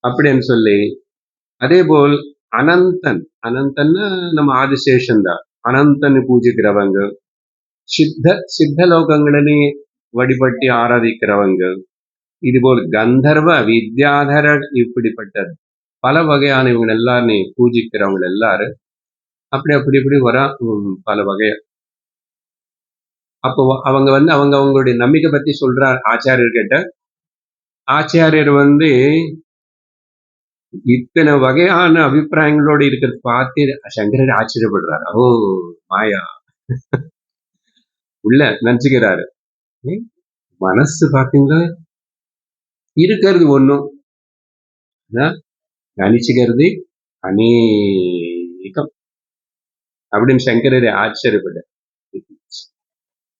அப்படின்னு சொல்லி. அதே போல் அனந்தன்னா நம்ம ஆதிசேஷன் தான். அனந்தன் பூஜிக்கிறவங்க, சித்த லோகங்களே வழிபட்டு ஆராதிக்கிறவங்க, இதுபோல் கந்தர்வ வித்யாதரர், இப்படிப்பட்ட பல வகையான இவங்க எல்லாரும் பூஜிக்கிறவங்க எல்லாரும் அப்படி வர பல வகை. அப்போ அவங்க அவங்களுடைய நம்பிக்கை பத்தி சொல்றார் ஆச்சாரியர் கிட்ட. ஆச்சாரியர் இத்தனை வகையான அபிப்பிராயங்களோடு இருக்கிறது பார்த்து சங்கரர் ஆச்சரியப்படுறாரு. ஓ மாயா உள்ள நினைச்சுக்கிறாரு. மனசு பாத்தீங்களா இருக்கிறது ஒண்ணும், நினைச்சுக்கிறது அநேகம் அப்படின்னு சங்கரர் ஆச்சரியப்பட்ட.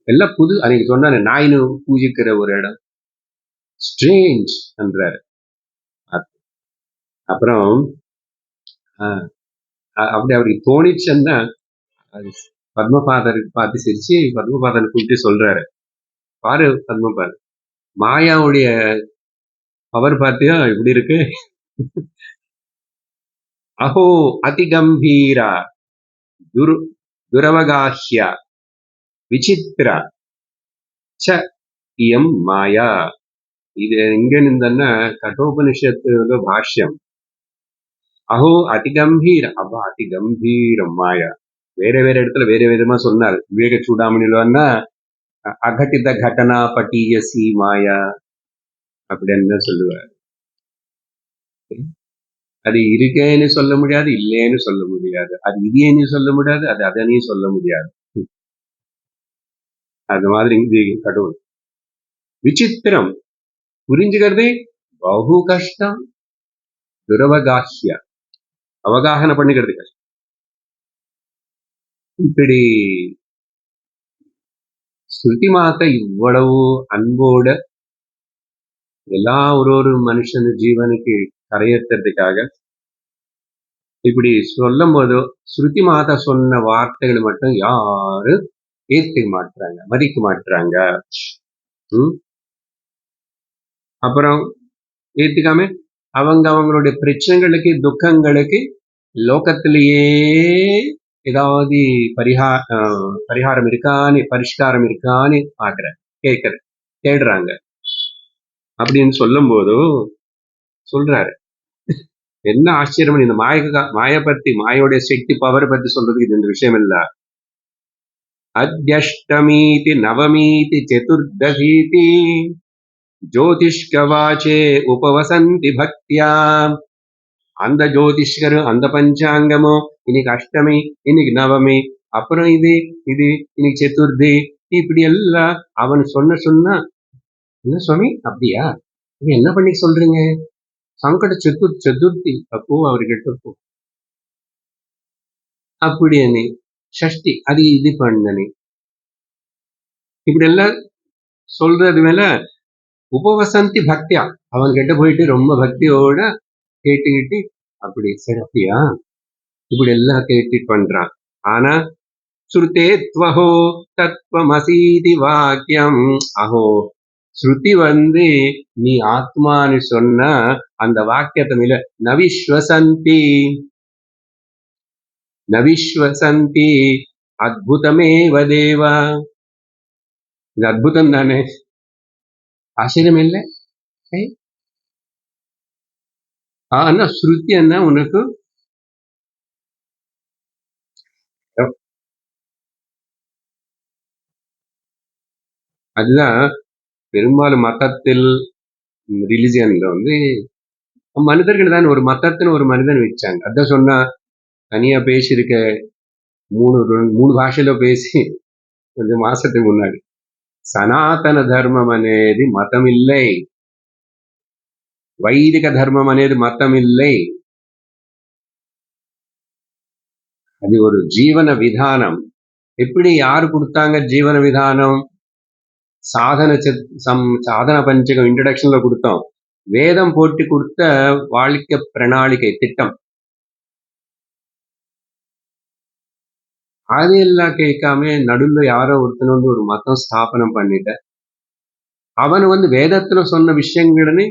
எல்லாம் புது. அன்னைக்கு சொன்னாரு நாயினு பூஜிக்கிற ஒரு இடம் ஸ்ட்ரேஞ்ச் என்றாரு. அப்புறம் அப்படி தோணிச்சுன்னா அது பத்மபாதர் பார்த்து சிரிச்சு பத்மபாதன் கூப்பிட்டு சொல்றாரு, பாரு பத்மபாதன், மாயாவுடைய பவர் பார்த்தியா இப்படி இருக்கு. அஹோ அதிகம்பீரா துரவகாஹ்யா விசித்ரா ச இயம் மாயா. இது எங்க நின்றன்னா கட்டோபனிஷத்து பாஷ்யம். அஹோ அதிகம்பீர, அப்ப அதிகம்பீரம் மாயா. வேற இடத்துல வேற விதமா சொன்னார். விவேக சூடாமணிலன்னா அகட்டித கடனா பட்டியசி மாயா அப்படின்னு சொல்லுவார். அது இருக்கேன்னு சொல்ல முடியாது, இல்லேன்னு சொல்ல முடியாது, அது இதேன்னு சொல்ல முடியாது, அது அதனையும் சொல்ல முடியாது. அது மாதிரி இங்கு கடவுள் விசித்திரம், புரிஞ்சுக்கிறதே பகு கஷ்டம். துரவகாஹ்யா, அவகாகன பண்ணிக்கிறது கஷ்டம். இப்படி ஸ்ருதி மாத்த இவ்வளவு அன்போட எல்லா ஒரு மனுஷன் ஜீவனுக்கு கரையேற்றதுக்காக இப்படி சொல்லும் போது ஸ்ருதி மாதா சொன்ன வார்த்தைகள் மட்டும் யாரு ஏத்துக்க மாட்டாங்க, மதிக்க மாட்டாங்க. அப்புறம் ஏத்துக்காம அவங்களுடைய பிரச்சனைகளுக்கு துக்கங்களுக்கு லோகத்திலேயே ஏதாவது பரிகாரம் இருக்கான்னு, பரிஷ்காரம் இருக்கான்னு பாக்குற தேடுறாங்க. அப்படின்னு சொல்லும் போது சொல்றாரு, என்ன ஆச்சரியம், இந்த மாய பத்தி, மாயோடைய சக்தி பவர் பத்தி சொல்றதுக்கு இது இந்த விஷயம் இல்ல. அத்யஷ்டமீதி நவமீதி சதுர்தசீதி ஜோதிஷ்கவாச்சே உபவசந்தி பக்தியா. அந்த ஜோதிஷ்கரு, அந்த பஞ்சாங்கமோ, இன்னைக்கு அஷ்டமி, இன்னைக்கு நவமி, அப்புறம் இது இன்னைக்கு சதுர்த்தி, இப்படி எல்லாம் அவன் சொன்னா என்ன சுவாமி அப்படியா, என்ன பண்ணி சொல்றீங்க, சங்கட சதுர்த்தி அப்போ அவர்கிட்ட போ அப்படி అని ஷஷ்டி அது இது பண்ணனே இப்படி எல்லாம் சொல்றது மேல உபவசந்தி பக்தியா அவன்கிட்ட போயிட்டு ரொம்ப பக்தியோட கேட்டுக்கிட்டு அப்படி சரி அப்படியா இப்படி எல்லாம் கேட்டு பண்றான். ஆனா ஸ்ருதே த்வஹோ தத்வமசீதி வாக்கியம் அஹோ ஸ்ருதி நீ ஆத்மான்னு சொன்ன அந்த வாக்கியத்தை மேல நவிஸ்வசந்தி நவிஸ்வசந்தி அத்புதமேவ தேவா. இது அத்புதம் தானே, ஆச்சரியம் இல்லை? ஆனா ஸ்ருதி என்ன உனக்கு அதுதான் பெரும்பாலும் மதத்தில் ரிலிஜியன்ல மனிதர்கள் தான் ஒரு மதத்தின்னு ஒரு மனிதன் வச்சாங்க. அதான் சொன்னா தனியா பேசியிருக்க மூணு பாஷையில பேசி கொஞ்சம் மாசத்துக்கு முன்னாடி సనాతన ధర్మం అనేది మతం இல்லை, வைதிக தர்மம் అనేది மதம் இல்லை, அது ஒரு ஜீவன விதானம். எப்படி யாரு கொடுத்தாங்க ஜீவன விதானம்? சாதன பஞ்சகம் இன்ட்ரடக்ஷன்ல கொடுத்தோம். வேதம் போட்டு கொடுத்த வாழ்க்கை பிரணாளிகை திட்டம். அதெல்லாம் கேட்காம நடுவில் யாரோ ஒருத்தன் ஒரு மதம் ஸ்தாபனம் பண்ணிட்ட அவன் வேதத்துல சொன்ன விஷயங்கள்னு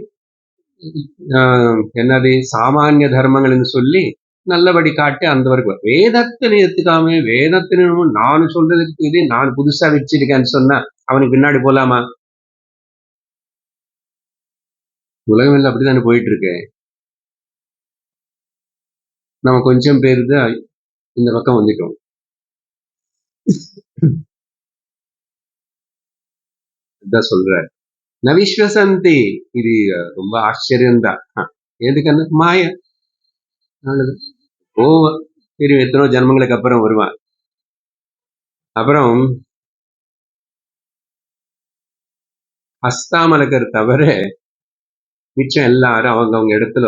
என்னது சாமானிய தர்மங்கள்னு சொல்லி நல்லபடி காட்டி அந்த வரைக்கும் வேதத்தை ஏத்துக்காம வேதத்தினும் நான் சொல்றதுக்கு இது நான் புதுசா வச்சிருக்கேன்னு சொன்னா அவனுக்கு பின்னாடி போலாமா? உலகம் எல்லாம் அப்படித்தானே போயிட்டு இருக்கு. நம்ம கொஞ்சம் பேரு தான் இந்த பக்கம் வந்துட்டோம். அதான் சொல்ற நவிஸ்வசந்தி. இது ரொம்ப ஆச்சரியம்தான். எதுக்கு மாய ஓ தெரியும், எத்தனோ ஜன்மங்களுக்கு அப்புறம் வருவான். அப்புறம் அஸ்தாமலகர் தவிர மிச்சம் எல்லாரும் அவங்க இடத்துல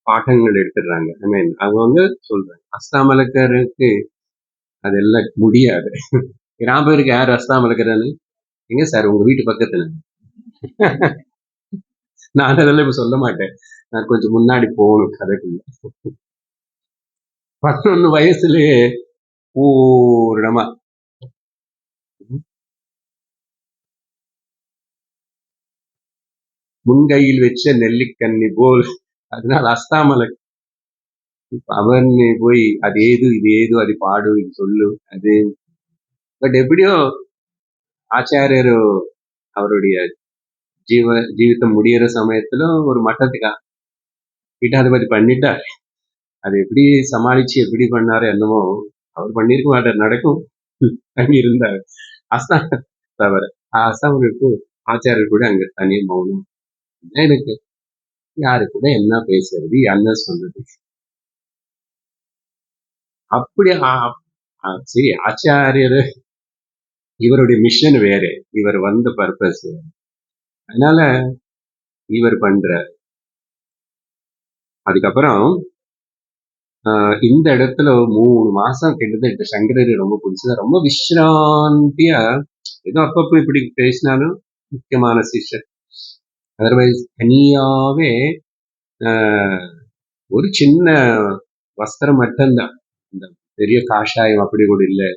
பாடங்கள் எடுத்துடுறாங்க. ஐ மீன் அவங்க சொல்றாங்க அஸ்தாமலகருக்கு அதெல்லாம் முடியாது. கிராமருக்கு யார் அஸ்தாமலகர்னு எங்க சார் உங்க வீட்டு பக்கத்துல? நான் அதெல்லாம் இப்ப சொல்ல மாட்டேன், நான் கொஞ்சம் முன்னாடி போகணும் கதைக்குள்ள. 11 வயசுலயே பூரணமா முன்கையில் வச்ச நெல்லிக்கண்ணி போல். அதனால அஸ்தாமலை அவன் போய் அது ஏது இது ஏது அது பாடு இது சொல்லு அது. பட் எப்படியோ ஆச்சாரியர் அவருடைய ஜீவிதம் முடிகிற சமயத்துல ஒரு மட்டத்துக்கா பீட்டாதிபதி பண்ணிட்டார். அது எப்படி சமாளிச்சு எப்படி பண்ணாரு என்னமோ அவர் பண்ணிருக்க மாட்டார், நடக்கும் அங்க இருந்தார். அஸ்தான் தவிர அஸ்தாமருக்கு ஆச்சாரியர் கூட அங்க தனி மௌனம். எனக்கு யாரு கூட என்ன பேசுறது என்ன சொல்றது அப்படி. சரி, ஆச்சாரியர் இவருடைய மிஷன் வேற, இவர் வந்த பர்பஸ், அதனால இவர் பண்ற. அதுக்கப்புறம் இந்த இடத்துல 3 மாசம் கிட்டத்தட்ட சங்கரர் ரொம்ப பிடிச்சது. ரொம்ப விஸ்ராந்தியா ஏதோ அப்பப்போ இப்படி பேசினாலும் முக்கியமான சிஷ்யர். அதர்வைஸ் தனியாவே ஒரு சின்ன வஸ்திரம் மட்டும்தான், இந்த பெரிய காஷாயம் அப்படி கூட இல்லை.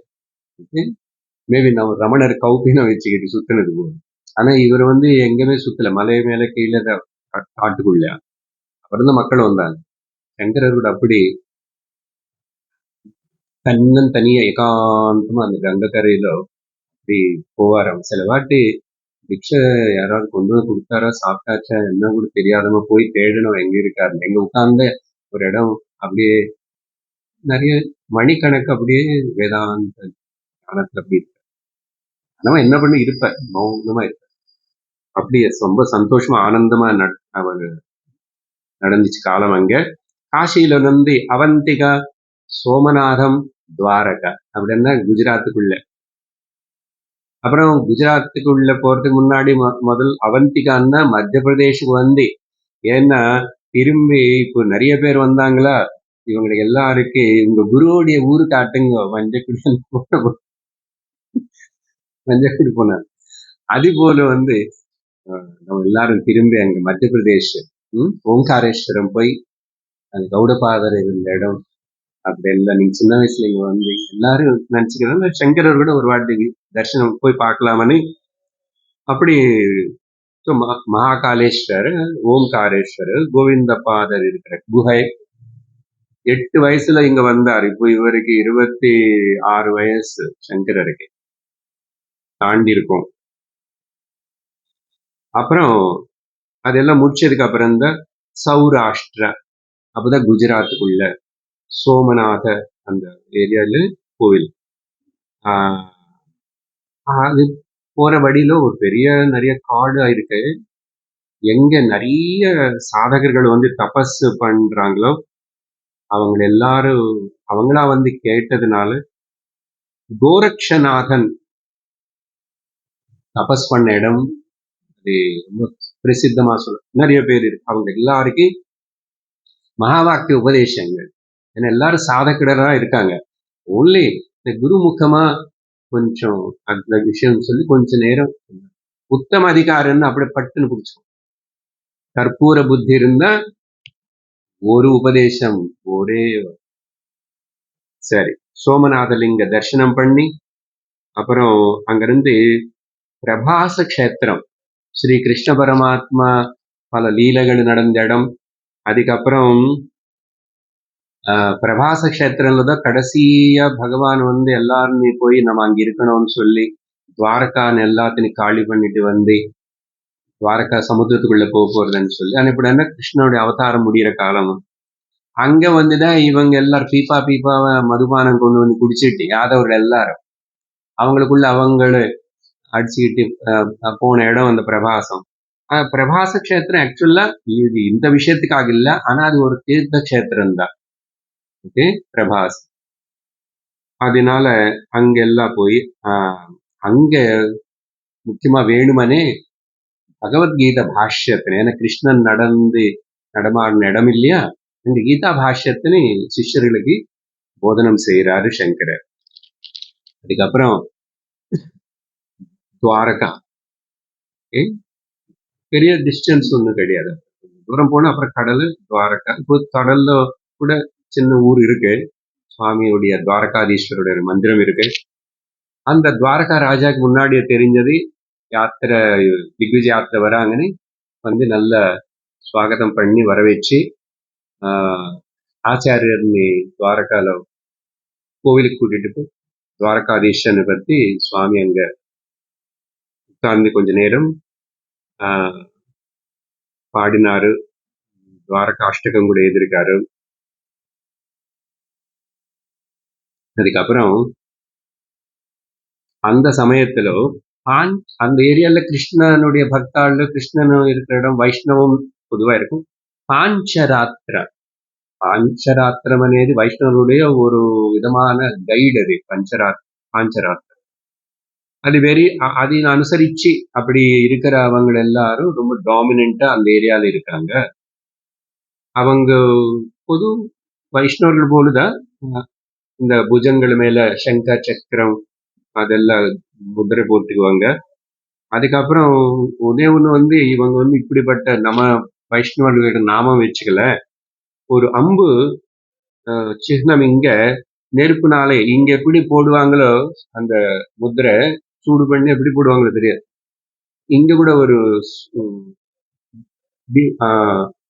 மேபி நம்ம ரமணர் கௌபினம் வச்சுக்கிட்டு சுத்தினது போது. ஆனா இவர் எங்கேயுமே சுத்தல, மலை மேல கீழே காட்டுக்குள்ள. அப்புறம் தான் மக்கள் வந்தாங்க. சங்கரர் கூட அப்படி தனியா ஏகாந்தமா அந்த கங்கக்கரையில அப்படி போவாராம். சில வாட்டி பிக்ஷை யாராவது கொண்டு வந்து கொடுத்தாரா சாப்பிட்டாச்சா என்ன கூட தெரியாதவங்க போய் தேடணும் எங்க இருக்காரு. எங்க உட்கார்ந்த ஒரு இடம் அப்படியே நிறைய மணிக்கணக்கு அப்படியே வேதாந்த ஞானத்துல அப்படி இருப்பார். ஆனா என்ன பண்ணி இருப்பார், மௌனமா இருப்பார். அப்படி ரொம்ப சந்தோஷமா ஆனந்தமா அவர் நடந்துச்சு காலம். அங்க காசியில அவந்திகா, சோமநாதம், துவாரகா அப்படின்னா குஜராத்துக்குள்ள. அப்புறம் குஜராத்துக்குள்ள போறதுக்கு முன்னாடி முதல் அவந்திகான்னா மத்திய பிரதேஷுக்கு ஏன்னா திரும்பி இப்போ நிறைய பேர் வந்தாங்களா, இவங்களுக்கு எல்லாருக்கு உங்க குருவோடைய ஊரு காட்டுங்க, மஞ்சக்குடி போனார். அது போல வந்து நம்ம எல்லாரும் திரும்பி அங்க மத்திய பிரதேஷ் ஓங்காரேஸ்வரம் போய் அந்த கௌடபாதர் இருந்த இடம் அப்படி எல்லாம் நீங்க சின்ன வயசுல இங்க வந்து எல்லாரும் நினைச்சுக்கிறோம் சங்கரர் கூட ஒரு வாட்டி தரிசனம் போய் பார்க்கலாமன்னு அப்படி மகாகாலேஸ்வர், ஓம்காரேஸ்வர், கோவிந்த பாதர் இருக்கிற குகை 8 வயசுல இங்க வந்தார். இப்போ இவருக்கு 26 வயசு சங்கரருக்கு தாண்டி இருக்கும். அப்புறம் அதெல்லாம் முடிச்சதுக்கு அப்புறம் தான் சௌராஷ்டிரா, அப்பதான் குஜராத்துக்குள்ள சோமநாத அந்த ஏரியால கோவில். அது போற வழியில ஒரு பெரிய நிறைய காடு இருக்கு. எங்க நிறைய சாதகர்கள் வந்து தபஸ் பண்றாங்களோ அவங்க எல்லாரும் அவங்களா வந்து கேட்டதுனால கோரக்ஷநாதன் தபஸ் பண்ண இடம் அது ரொம்ப பிரசித்தமா சொல்ல நிறைய பேர் இருக்கு. அவங்க எல்லாருக்கும் மகா வாக்கிய உபதேசங்கள், ஏன்னா எல்லாரும் சாதகரா இருக்காங்க. ஓன்லி இந்த குருமுகமா கொஞ்சம் அந்த விஷயம் சொல்லி கொஞ்ச நேரம் உத்தம அதிகாரம்னு அப்படி பட்டுன்னு பிடிச்சோம். கற்பூர புத்தி இருந்தா ஒரு உபதேசம் ஒரே. சரி, சோமநாதலிங்க தரிசனம் பண்ணி அப்புறம் அங்கிருந்து பிரபாச கஷேத்திரம், ஸ்ரீ கிருஷ்ண பரமாத்மா பல லீலைகள் நடந்த இடம். அதுக்கப்புறம் பிரபாச கஷேத்திரம்ல தான் கடைசியா பகவான் வந்து எல்லாரும் போய் நம்ம அங்க இருக்கணும்னு சொல்லி துவாரகான்னு எல்லாத்தையும் காலி பண்ணிட்டு வந்து துவாரகா சமுத்திரத்துக்குள்ள போறதுன்னு சொல்லி அனுப்பிட கிருஷ்ணனுடைய அவதாரம் முடிகிற காலம். அங்க வந்துதான் இவங்க எல்லாரும் பீப்பாவை மதுபானம் கொண்டு வந்து குடிச்சிட்டு யாதவர்கள் எல்லாரும் அவங்களுக்குள்ள அவங்கள அடிச்சுக்கிட்டு போன இடம் அந்த பிரபாசம். பிரபாச கஷேத்திரம் ஆக்சுவலா இது இந்த விஷயத்துக்காக இல்ல, ஆனா அது ஒரு தீர்த்த கஷேத்திரம் தான். ஓகே, பிரபாஸ். அதனால அங்கெல்லாம் போய் அங்க முக்கியமா வேணுமனே பகவத்கீதா பாஷ்யத்தினை, ஏன்னா கிருஷ்ணன் நடமாடின இடம் இல்லையா, இந்த கீதா பாஷ்யத்தினை சிஷ்யர்களுக்கு போதனம் செய்யறாரு சங்கரர். அதுக்கப்புறம் துவாரகா பெரிய டிஸ்டன்ஸ் ஒன்றும் கிடையாது, தூரம் போனா அப்புறம் கடல் துவாரகா. இப்போ கடல்ல கூட சின்ன ஊர் இருக்கு, சுவாமியுடைய துவாரகாதீஸ்வருடைய மந்திரம் இருக்கு. அந்த துவாரகா ராஜாக்கு முன்னாடியே தெரிஞ்சது யாத்திரை திக்விஜய் யாத்திரை வராங்கன்னு வந்து நல்ல ஸ்வாகதம் பண்ணி வர வச்சு ஆச்சாரியர்னு துவாரகால கோவிலுக்கு கூட்டிட்டு போய் துவாரகாதீஸ்வரனை பத்தி சுவாமி அங்க உட்கார்ந்து கொஞ்ச நேரம் பாடினாரு. துவாரகா அஷ்டகம் கூட எழுதியிருக்காரு. அதுக்கப்புறம் அந்த சமயத்துல அந்த ஏரியால கிருஷ்ணனுடைய பக்தாள், கிருஷ்ணன் இருக்கிற இடம் வைஷ்ணவம் பொதுவா இருக்கும். பாஞ்சராத்திரம் అనేది வைஷ்ணவருடைய ஒரு விதமான கைடு. அது பாஞ்சராத்திரம் அது அதை அனுசரிச்சு அப்படி இருக்கிறவங்க எல்லாரும் ரொம்ப டாமினண்டா அந்த ஏரியால இருக்காங்க. அவங்க பொது வைஷ்ணவர்கள் போலதான் இந்த புஜங்கள் மேல சங்க சக்கரம் அதெல்லாம் முதிரை போட்டுக்குவாங்க. அதுக்கப்புறம் ஒன்னே ஒண்ணு வந்து இவங்க வந்து இப்படிப்பட்ட நம்ம வைஷ்ணவர்களுக்கு நாமம் வச்சுக்கல, ஒரு அம்பு சின்னம் இங்க நெருப்புனாலே இங்க எப்படி போடுவாங்களோ அந்த முதிரை சூடு பண்ணி எப்படி போடுவாங்களோ தெரியாது, இங்க கூட ஒரு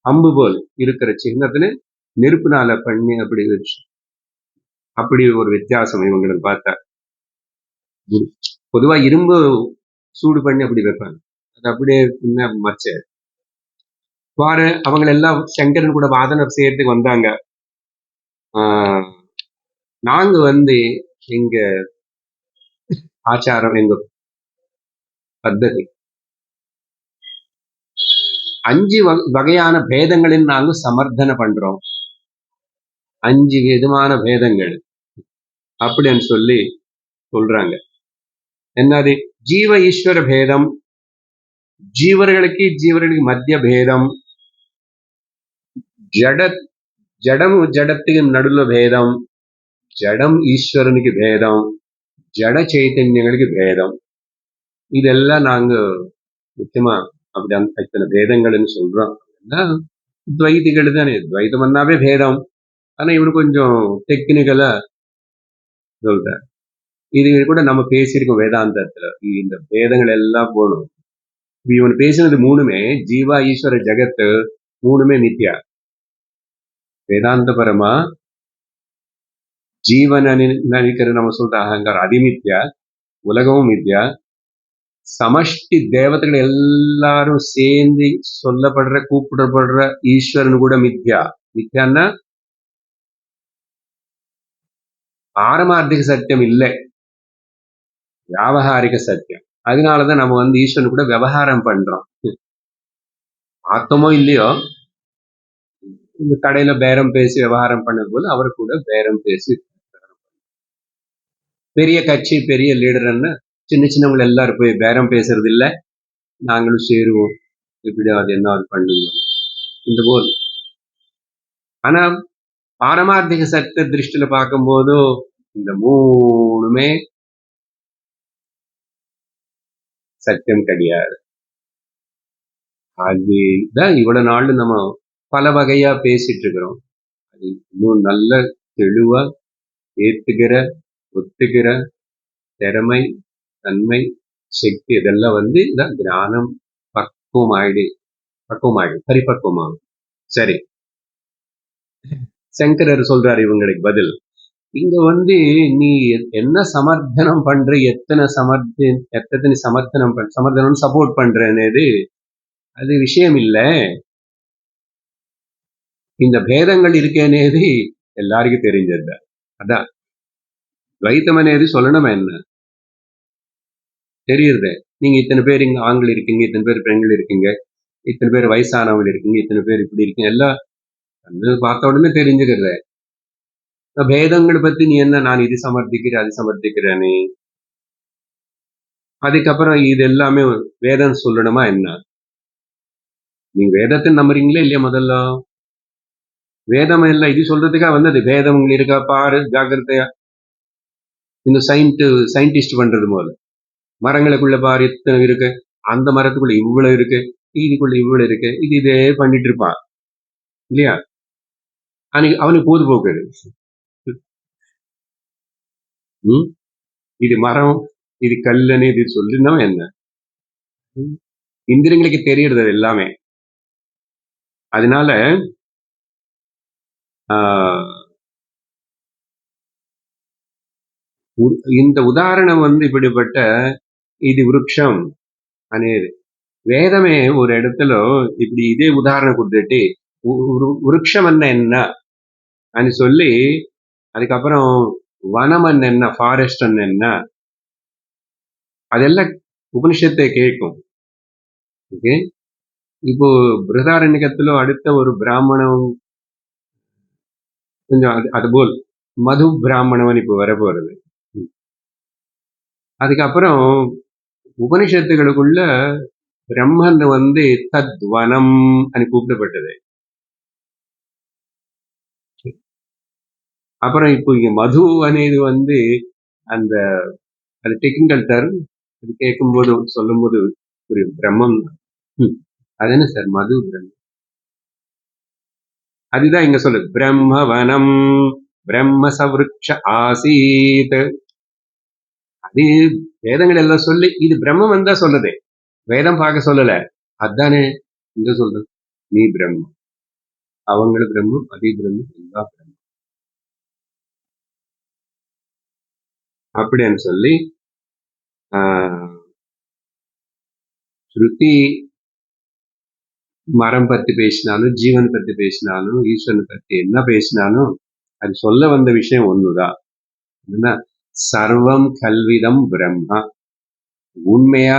அம்பு போல் இருக்கிற சின்னத்துல நெருப்புனால பண்ணி அப்படி வச்சு, அப்படி ஒரு வித்தியாசம் இவங்களுக்கு பார்த்தா. பொதுவா இரும்பு சூடு பண்ணி அப்படி வைப்பாங்க, அது அப்படியே மச்ச பாரு. அவங்க எல்லாம் சங்கரன் கூட வாதனம் செய்யறதுக்கு வந்தாங்க. நாங்க வந்து எங்க ஆச்சாரம், எங்க பத்ததி 5 வகையான பேதங்களின் நாங்க சமர்த்தனை பண்றோம். 5 விதமான பேதங்கள் அப்படின்னு சொல்லி சொல்றாங்க. என்னது? ஜீவ ஈஸ்வர பேதம், ஜீவர்களுக்கு மத்திய பேதம், జడ జడము జడత్తుకి నడుల భేదం, ஜடம் ஈஸ்வரனுக்கு பேதம், ஜட சைத்தன்யங்களுக்கு பேதம். இதெல்லாம் நாங்க முக்கியமா அப்படி இத்தனை பேதங்கள்னு சொல்றோம். எல்லாம் துவைதிகள் தானே. துவைதம்னாவே பேதம். ஆனா இவரு கொஞ்சம் டெக்னிக்கலா சொல்றார். இது கூட நம்ம பேசியிருக்கோம் வேதாந்தத்துல. இந்த பேதங்கள் எல்லாம் போகணும். இவன் பேசினது மூணுமே ஜீவா ஈஸ்வர ஜகத்து மூணுமே மித்யா. வேதாந்தபரமா ஜீவன் நினைக்கிற நம்ம சொல்ற அகங்காரம் அதிமித்யா, உலகமும் மித்யா. சமஷ்டி தேவதைகள் எல்லாரும் சேர்ந்து சொல்லப்படுற கூப்பிடப்படுற ஈஸ்வரன் கூட மித்யா. மித்யான்னா பாரமார்த்திக சத்தியம் இல்லை, வியாபகாரிக சத்தியம். அதனாலதான் நம்ம ஈஸ்வரன் கூட விவகாரம் பண்றோம். பார்த்தோமோ இல்லையோ, இந்த கடையில பேரம் பேசி விவகாரம் பண்ணது போது அவர் கூட பேரம் பேசி பெரிய கட்சி பெரிய லீடர்ன்னு சின்ன சின்னவங்க எல்லாரும் போய் பேரம் பேசுறது இல்லை, நாங்களும் சேருவோம், இப்படி அது என்ன அது பண்ணுவோம் இந்த போல். ஆனா பாரமார்த்திக சட்ட திருஷ்டில பார்க்கும்போது இந்த மூணுமே சத்தியம் கிடையாது. அதுதான் இவ்வளவு நாள் நம்ம பல வகையா பேசிட்டு இருக்கிறோம். அது இன்னும் நல்ல தெளிவா ஏத்துக்கிற ஒத்துக்கிற திறமை தன்மை சக்தி இதெல்லாம் இந்த ஞானம் பக்குவமாயிடு பரிபக்குவமாகும். சரி, சங்கரர் சொல்றாரு இவங்களுக்கு பதில். இங்க நீ என்ன சமர்த்தனம் பண்ற, எத்தனை சமர்த்தனம் சப்போர்ட் பண்றது அது விஷயம் இல்லை. இந்த பேதங்கள் இருக்கேனேது எல்லாருக்கும் தெரிஞ்சது. அதான் துவைத்தம் అనేది சொல்லணும் என்ன தெரியுது. நீங்க இத்தனை பேர் இங்க ஆண்கள் இருக்கீங்க, இத்தனை பேர் பெண்கள் இருக்கீங்க, இத்தனை பேர் வயசானவங்க இருக்கீங்க, இத்தனை பேர் இப்படி இருக்கீங்க, எல்லாம் பார்த்த உடனே தெரிஞ்சுக்கிறது. பேதங்களை பத்தி நீ என்ன, நான் இது சமர்ப்பிக்கிறேன் அது சமர்ப்பிக்கிறேனே, அதுக்கப்புறம் இது எல்லாமே வேதம் சொல்லணுமா என்ன? நீங்க வேதத்தை நம்புறீங்களே இல்லையா? முதல்ல வேதம் எல்லாம் இது சொல்றதுக்காக வந்தது. வேதம் இருக்கா பாரு ஜாக்கிரதையா. இந்த சயின்டிஸ்ட் பண்றது போல மரங்களுக்குள்ள பாரு எத்தனை இருக்கு, அந்த மரத்துக்குள்ள இவ்வளவு இருக்கு, இதுக்குள்ள இவ்வளவு இருக்கு, இதே பண்ணிட்டு இருப்பான் இல்லையா? அவனுக்கு பொழுதுபோக்குது. இது மரம், இது கல்லுன்னு இது சொல்லிருந்தவன் என்ன? இந்திரியங்களுக்கு தெரியறது எல்லாமே. அதனால இந்த உதாரணம் இப்படிப்பட்ட இது விருட்சம் అనేది வேதமே ஒரு இடத்துல இப்படி இதே உதாரணம் கொடுத்துட்டு விருட்சம் என்ன అని சொல்லி அதுக்கப்புறம் வனம் என்ன ஃபாரஸ்ட் என்ன அதெல்லாம் உபனிஷத்தை கேட்கும். ஓகே, இப்போ பிருதாரண்யத்துல அடுத்த ஒரு பிராமணம் கொஞ்சம் அதுபோல் மது பிராமணவன் இப்போ வர போறது. அதுக்கப்புறம் உபனிஷத்துகளுக்குள்ள பிரம்மன் தத்வனம் అని கூப்பிடப்பட்டது. அப்புறம் இப்போ இங்க மது అనేది அந்த அது டெக்னிக்கல் டர்ம். அது கேட்கும்போது சொல்லும் போது ஒரு பிரம்மம் அது என்ன சார் மது பிரம்மம், அதுதான் இங்க சொல்லு பிரம்மவனம் பிரம்ம சவ்ருக்ஷ ஆசீத். அது வேதங்கள் எல்லாம் சொல்லி இது பிரம்மம் தான் சொல்லுது, வேதம் பார்க்க சொல்லல. அதானே இங்க சொல்றது, நீ பிரம்மம், அவங்களும் பிரம்மம், அதே பிரம்மம், எல்லா பிரம்மம் அப்படின்னு சொல்லி ஸ்ருதி மரம் பத்தி பேசினாலும் ஜீவன் பத்தி பேசினாலும் ஈஸ்வரன் பத்தி என்ன பேசினாலும் அது சொல்ல வந்த விஷயம் ஒண்ணுதான். என்ன, சர்வம் கல்விதம் பிரம்மா. உண்மையா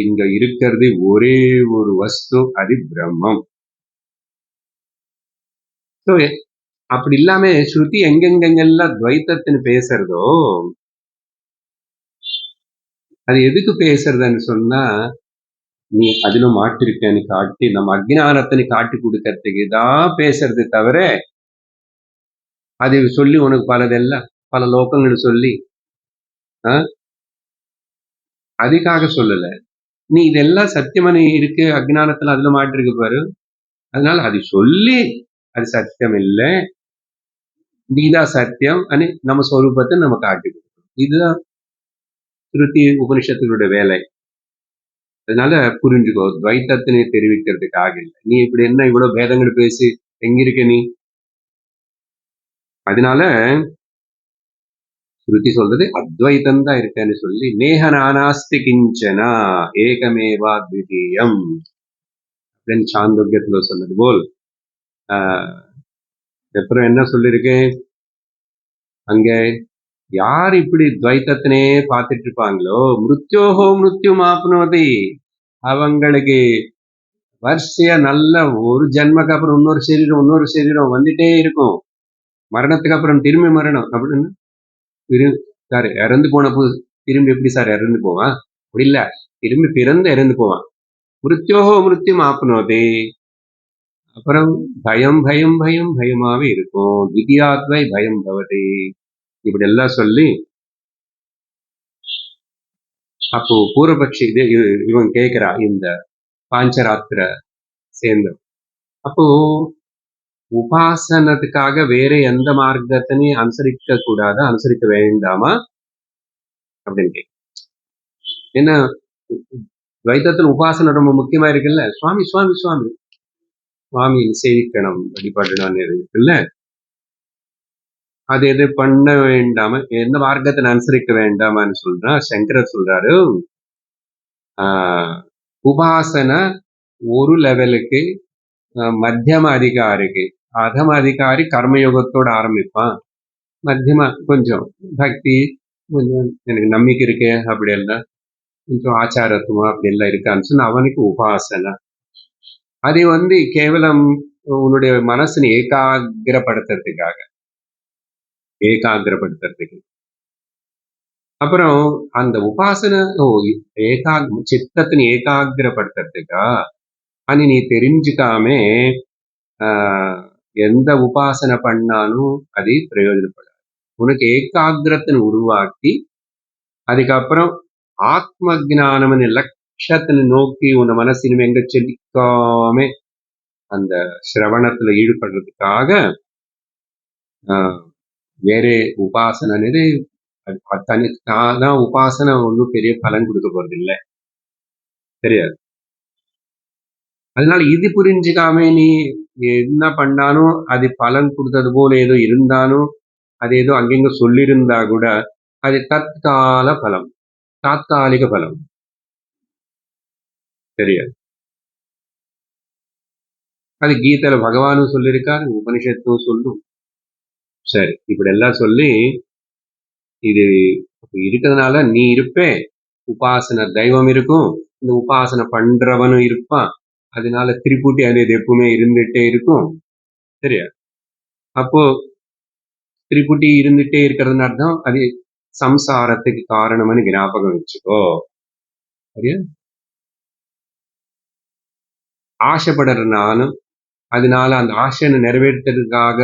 இங்க இருக்கிறது ஒரே ஒரு வஸ்து, அது பிரம்மம். அப்படி இல்லாம ஸ்ருதி எங்கெங்கெல்லாம் துவைத்தத்தின்னு பேசுறதோ அது எதுக்கு பேசுறதுன்னு சொன்னா நீ அதுல மாட்டிருக்கேன்னு காட்டி நம்ம அஜ்ஞானத்தை காட்டி கொடுக்கறதுக்கு தான் பேசுறது தவிர அது சொல்லி உனக்கு பலதெல்லாம் பல லோகங்கள் சொல்லி அதுக்காக சொல்லல. நீ இதெல்லாம் சத்தியமனி இருக்கு அஜ்ஞானத்துல அதுல மாட்டிருக்கு பாரு, அதனால அது சொல்லி அது சத்தியம் இல்லை, நீதான் சத்தியம் అని நம்ம ஸ்வரூபத்தை நம்ம காட்டி கொடுக்கணும். இதுதான் ஸ்ருதி உபனிஷத்துகளோட வேலை. அதனால புரிஞ்சுக்கோ, துவைத்தத்தினை தெரிவிக்கிறதுக்காக இல்லை. நீ இப்படி என்ன இவ்வளவு பேதங்கள் பேசி எங்க இருக்க நீ? அதனால ஸ்ருதி சொல்றது அத்வைத்தம் தான் இருக்கேன்னு சொல்லி நேஹ நானாஸ்தி கிஞ்சனா ஏகமேவா த்விதீயம் அப்படின்னு சாந்தோக்கியத்துல சொன்னது போல் அப்புறம் என்ன சொல்லியிருக்கேன் அங்க, யார் இப்படி துவைத்தத்தினே பார்த்துட்டு இருப்பாங்களோ மிருத்யோஹோ மிருத்யு மாப்னோதி, அவங்களுக்கு வரிசையா நல்ல ஒரு ஜென்மக்கு அப்புறம் இன்னொரு சரீரம் வந்துட்டே இருக்கும். மரணத்துக்கு அப்புறம் திரும்பி மரணம் அப்படின்னு சார் இறந்து போன திரும்பி எப்படி சார் இறந்து போவான்? அப்படி இல்ல, திரும்பி பிறந்து இறந்து போவான். மிருத்யோஹோ மிருத்யு ஆப்னோதே, அப்புறம் பயம் பயம் பயம் பயமாவே இருக்கும். திவ்யாத்வை பயம் பவதே, இப்படி எல்லாம் சொல்லி அப்போ பூர்வபக்ஷி இவன் கேட்கிறா, இந்த பாஞ்சராத்திர சேர்ந்த அப்போ உபாசனத்துக்காக வேற எந்த மார்க்கத்தினையும் அனுசரிக்க கூடாதா, அனுசரிக்க வேண்டாமா அப்படின்னு கேட்க. ஏன்னா துவைத்தத்துல உபாசனை ரொம்ப முக்கியமா இருக்குல்ல. சுவாமி சுவாமி சுவாமி சுவாமி சேவிக்கணும் வழிபடணும் இருக்குல்ல, அது எது பண்ண வேண்டாம எந்த மார்க்கத்தை அனுசரிக்க வேண்டாமான்னு சொல்றா சங்கரர் சொல்றாரு. உபாசனை ஒரு லெவலுக்கு மத்தியம அதிகாரிக்கு, அதம அதிகாரி கர்மயோகத்தோட ஆரம்பிப்பான். மத்தியமா கொஞ்சம் பக்தி, கொஞ்சம் எனக்கு நம்பிக்கை இருக்கு அப்படி எல்லாம், கொஞ்சம் ஆச்சாரத்துவம் அப்படி எல்லாம் இருக்கான்னு சொன்னா அவனுக்கு உபாசனை. அது கேவலம் உன்னுடைய மனசுని ஏகாகிரப்படுத்துறதுக்கு. அப்புறம் அந்த உபாசனை சித்தத்தினை ஏகாகிரப்படுத்துறதுக்கா అని நீ தெரிஞ்சுக்காம எந்த உபாசனை பண்ணாலும் அது பிரயோஜனப்படாது. உனக்கு ஏகாகிரத்தை உருவாக்கி அதுக்கப்புறம் ஆத்ம ஜானம் லட்சத்தினை நோக்கி உன் மனசினும் எங்க செலுத்தாம அந்த சிரவணத்துல ஈடுபடுறதுக்காக வேற உபாசனை అనేది தனித்தான் உபாசனை ஒன்றும் பெரிய பலன் கொடுக்க போறது இல்லை, தெரியாது. அதனால இது புரிஞ்சுக்காம நீ என்ன பண்ணாலும் அது பலன் கொடுத்தது போல ஏதோ இருந்தாலும், அது ஏதோ அங்கங்க சொல்லியிருந்தா கூட அது தாத்காலிக பலம் தெரியாது. அது கீதையில பகவானும் சொல்லியிருக்காரு, உபனிஷத்தும் சொல்லும். சரி, இப்படி எல்லாம் சொல்லி இது இருக்கிறதுனால நீ இருப்பே, உபாசனை தெய்வம் இருக்கும், இந்த உபாசனை பண்றவனும் இருப்பான், அதனால திரிபுட்டி அது எப்பவுமே இருந்துட்டே இருக்கும், சரியா? அப்போ திரிபுட்டி இருந்துட்டே இருக்கிறதுன்னு அர்த்தம் அது சம்சாரத்துக்கு காரணம்னு ஞாபகம் வச்சுக்கோ, சரியா? ஆசைப்படுற நானும், அதனால அந்த ஆசையை நிறைவேற்றுறதுக்காக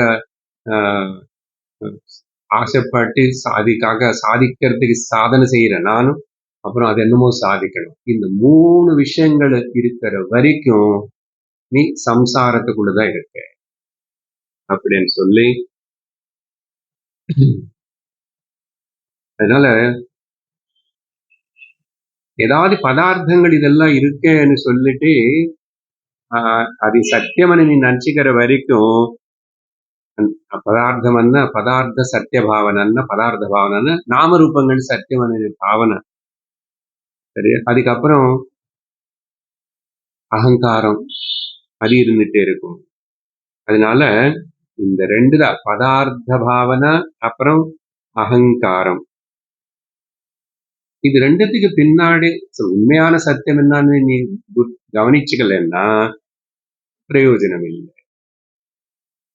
ஆசைப்பட்டு அதுக்காக சாதிக்கிறதுக்கு சாதனை செய்யற நானும், அப்புறம் அது என்னமோ சாதிக்கணும். இந்த 3 விஷயங்கள் இருக்கிற வரைக்கும் நீ சம்சாரத்துக்குள்ளதான் இருக்க அப்படின்னு சொல்லி, அதனால ஏதாவது பதார்த்தங்கள் இதெல்லாம் இருக்கேன்னு சொல்லிட்டு அது சத்தியம்னு நீ நினைச்சுக்கிற வரைக்கும் பதார்த்தம் பதார்த்த சத்திய பாவனை பதார்த்த பாவனை நாமரூபங்கள் சத்தியமன பாவனை, சரி. அதுக்கப்புறம் அகங்காரம் அது இருந்துட்டே இருக்கும். அதனால இந்த 2 தான், பதார்த்த பாவனை அப்புறம் அகங்காரம். இது 2த்துக்கு பின்னாடி உண்மையான சத்தியம் என்னன்னு நீ கவனிச்சுக்கலன்னா பிரயோஜனம் இல்லை.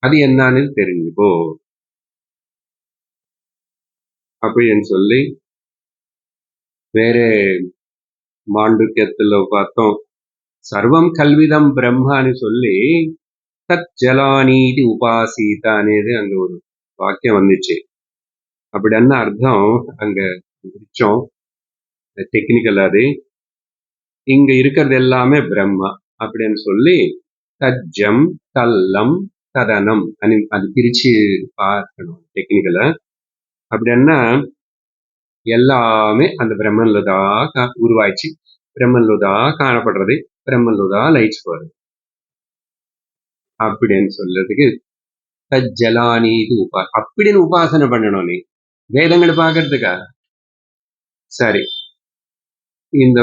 அது என்னன்னு தெரிஞ்சுக்கோ அப்படின்னு சொல்லி, வேற மாண்டூக்கியத்துல பார்த்தோம் సర్వం కల్విదం బ్రహ్మని சொல்லி தத் ஜலானீதி உபாசீதா అనేది அங்க ஒரு வாக்கியம் வந்துச்சு. அப்படி என்ன அர்த்தம் அங்க பிரிச்சோம். டெக்னிக்கல் அது. இங்க இருக்கிறது எல்லாமே பிரம்மா அப்படின்னு சொல்லி தஜ்ஜம் தல்லம் ததனம் அது பிரிச்சு பார்க்கணும் டெக்னிக்கல. அப்படின்னா எல்லாமே அந்த பிரம்மன்ல தான் உருவாயிச்சு, பிரம்மன்ல தான் காணப்படுறது, பிரம்மன்ல தான் லயிச்சு போறது அப்படின்னு சொல்றதுக்கு தஜ்ஜலானீதி அப்படின்னு உபாசனை பண்ணணும். நீ வேதங்களை பார்க்கறதுக்கா? சரி, இந்த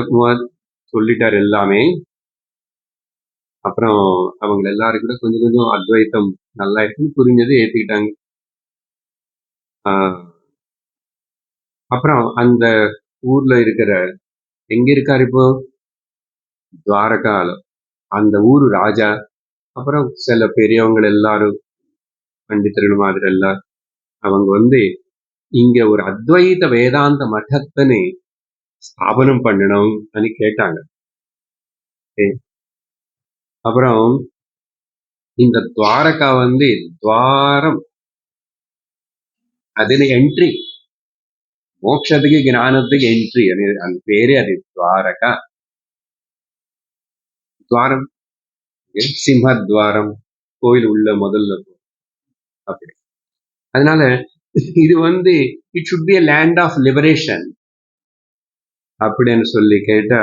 சொல்லிட்டாரு எல்லாமே. அப்புறம் அவங்க எல்லாரும் கூட கொஞ்சம் கொஞ்சம் அத்வைத்தம் நல்லா இருக்குன்னு புரிஞ்சது, ஏத்துக்கிட்டாங்க. அப்புறம் அந்த ஊர்ல இருக்கிற எங்க இருக்காரு இப்போ? துவாரகால அந்த ஊரு ராஜா, அப்புறம் சில பெரியவங்க எல்லாரும் பண்டிதர்கள் மாதிரி எல்லாம் அவங்க இங்க ஒரு அத்வைத வேதாந்த மட்டத்தினை ஸ்தாபனம் பண்ணணும் கேட்டாங்க. அப்புறம் இந்த துவாரகா துவாரம், அதுல என்ட்ரி, மோட்சத்துக்கு ஞானத்துக்கு என்ட்ரி, அந்த பேரே அது துவாரகா. துவாரம் சிம்மத்வாரம், கோயில் உள்ள முதல்ல அப்படி. அதனால இது it should be a land of liberation அப்படின்னு சொல்லி கேட்டா,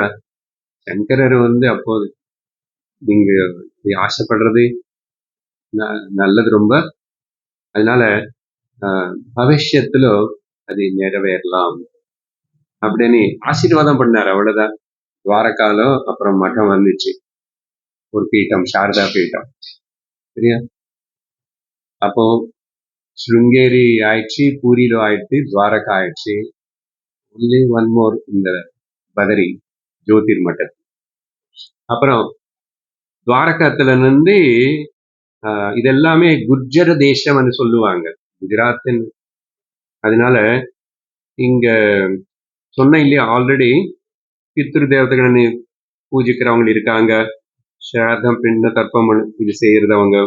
சங்கரர் அப்போ நீங்க ஆசைப்படுறது நல்லது ரொம்ப. அதனால பவிஷ்யத்துல அது நிறைவேறலாம் அப்படின்னு ஆசீர்வாதம் பண்ணார். அவ்வளவுதான். துவாரகால அப்புறம் மఠம் வந்துச்சு, ஒரு பீட்டம், சாரதா பீட்டம். சரியா? அப்போ ஸ்ருங்கேரி ஆயிடுச்சு, பூரியில ஆயிடுச்சு, துவாரகா ஆயிடுச்சு. ஒன்லி ஒன் மோர் இந்த பதரி ஜோதிர் மட்டம். அப்புறம் துவாரகத்துல இருந்து இதெல்லாமே குர்ஜர தேசம்னு சொல்லுவாங்க, குஜராத். அதனால இங்க சொன்ன இல்லையா, ஆல்ரெடி பித்ரு தேவதைகளை பூஜிக்கிறவங்க இருக்காங்க, ஸ்ராதம் பிண்ட தர்ப்பம் இது செய்யறதவங்க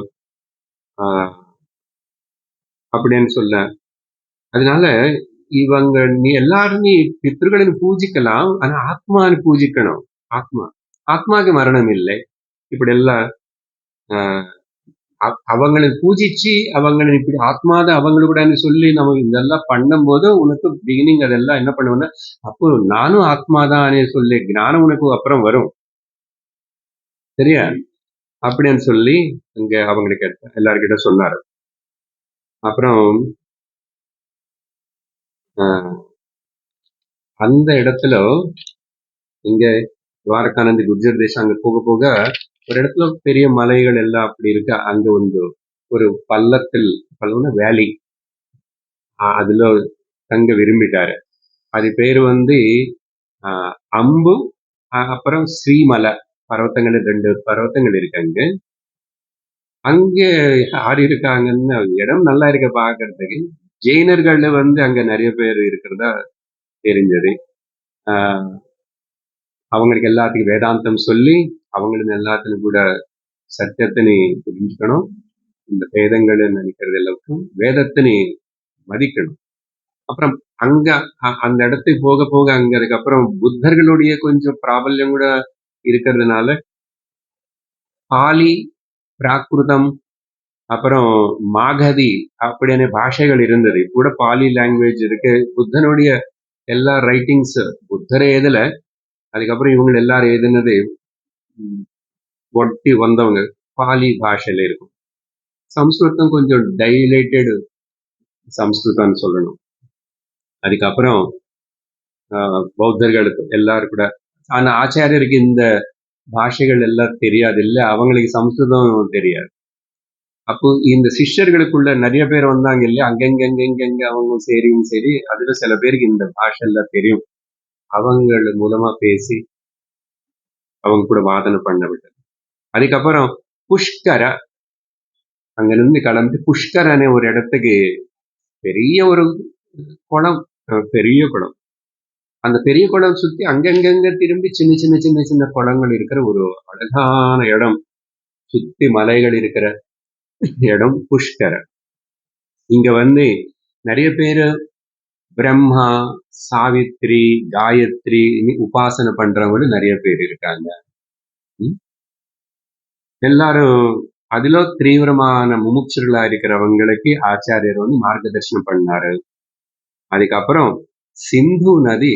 அப்படின்னு சொல்ல. அதனால இவங்க எல்லாரும் பித்ருகளின் பூஜிக்கலாம், ஆனா ஆத்மான்னு பூஜிக்கணும். ஆத்மாக்கு மரணம் இல்லை. இப்படி எல்லாம் அவங்களை பூஜிச்சு அவங்களை இப்படி ஆத்மாதான் அவங்களுக்கூடன்னு சொல்லி நம்ம இதெல்லாம் பண்ணும் போது உனக்கு பிகினிங் அதெல்லாம் என்ன பண்ணுவோம்னா, அப்போ நானும் ஆத்மாதான் சொல்லி ஞானம் உனக்கு அப்புறம் வரும். சரியா? அப்படின்னு சொல்லி இங்க அவங்களுக்கு எல்லார்கிட்ட சொன்னாரு. அப்புறம் அந்த இடத்துல இங்க துவாரகானந்த் குர்ஜர் தேசம் அங்க போக போக ஒரு இடத்துல பெரிய மலைகள் எல்லாம் அப்படி இருக்கு. அங்க ஒரு பள்ளத்தில் வேலி, அதுல தங்க விரும்பிட்டாரு. அது பேரு அம்பு, அப்புறம் ஸ்ரீமலை பர்வத்தங்கள், 2 பர்வத்தங்கள் இருக்கு அங்க யாரு இருக்காங்கன்னு. இடம் நல்லா இருக்க பாக்குறதுக்கு. ஜெயினர்கள் அங்க நிறைய பேர் இருக்கிறதா தெரிஞ்சது. அவங்களுக்கு எல்லாத்துக்கும் வேதாந்தம் சொல்லி அவங்களுக்கு எல்லாத்துக்கும் கூட சத்தியத்தை நீ புரிஞ்சுக்கணும். இந்த வேதங்கள் நினைக்கிறது எல்லாருக்கும் வேதத்தை நீ மதிக்கணும். அப்புறம் அங்க அந்த இடத்துக்கு போக போக அங்க அதுக்கப்புறம் புத்தர்களுடைய கொஞ்சம் பிராபல்யம் கூட இருக்கிறதுனால பாலி, பிராகிருதம், அப்புறம் மாகதி அப்படியான பாஷைகள் இருந்தது. கூட பாலி லாங்குவேஜ் இருக்கு. புத்தனுடைய எல்லா ரைட்டிங்ஸ் புத்தரே எழுதல, அதுக்கப்புறம் இவங்க எல்லாரும் எழுதினது ஒட்டி வந்தவங்க பாலி பாஷையில இருக்கும். சம்ஸ்கிருதம் கொஞ்சம் டைலேட்டட் சம்ஸ்கிருதம்னு சொல்லணும். அதுக்கப்புறம் பௌத்தர்களுக்கு எல்லாரும் கூட, ஆனா ஆச்சாரியருக்கு இந்த பாஷைகள் எல்லாம் தெரியாது இல்ல, அவங்களுக்கு சம்ஸ்கிருதம் தெரியாது. அப்போ இந்த சிஷ்யர்களுக்குள்ள நிறைய பேர் வந்தாங்க இல்லையா, அங்கங்க அவங்க சரியும் சரி, அதுல சில பேருக்கு இந்த பாஷை எல்லாம் தெரியும். அவங்க மூலமா பேசி அவங்க கூட வாதனை பண்ண விட்டது. அதுக்கப்புறம் புஷ்கர அங்கிருந்து கிளம்பி புஷ்கரனே ஒரு இடத்துக்கு, பெரிய ஒரு குளம், பெரிய குளம். அந்த பெரிய குளம் சுத்தி அங்கங்க திரும்பி சின்ன சின்ன சின்ன சின்ன குளங்கள் இருக்கிற ஒரு அழகான இடம், சுத்தி மலைகள் இருக்கிற இடம் புஷ்கர. இங்க வந்து நிறைய பேரு பிரம்மா, சாவித்ரி, காயத்ரி உபாசனை பண்றவங்களும் நிறைய பேர் இருக்காங்க. எல்லாரும் அதுல தீவிரமான முமுட்சுகளா இருக்கிறவங்களுக்கு ஆச்சாரியர் வந்து மார்க்கதர்சனம் பண்ணாரு. அதுக்கப்புறம் சிந்து நதி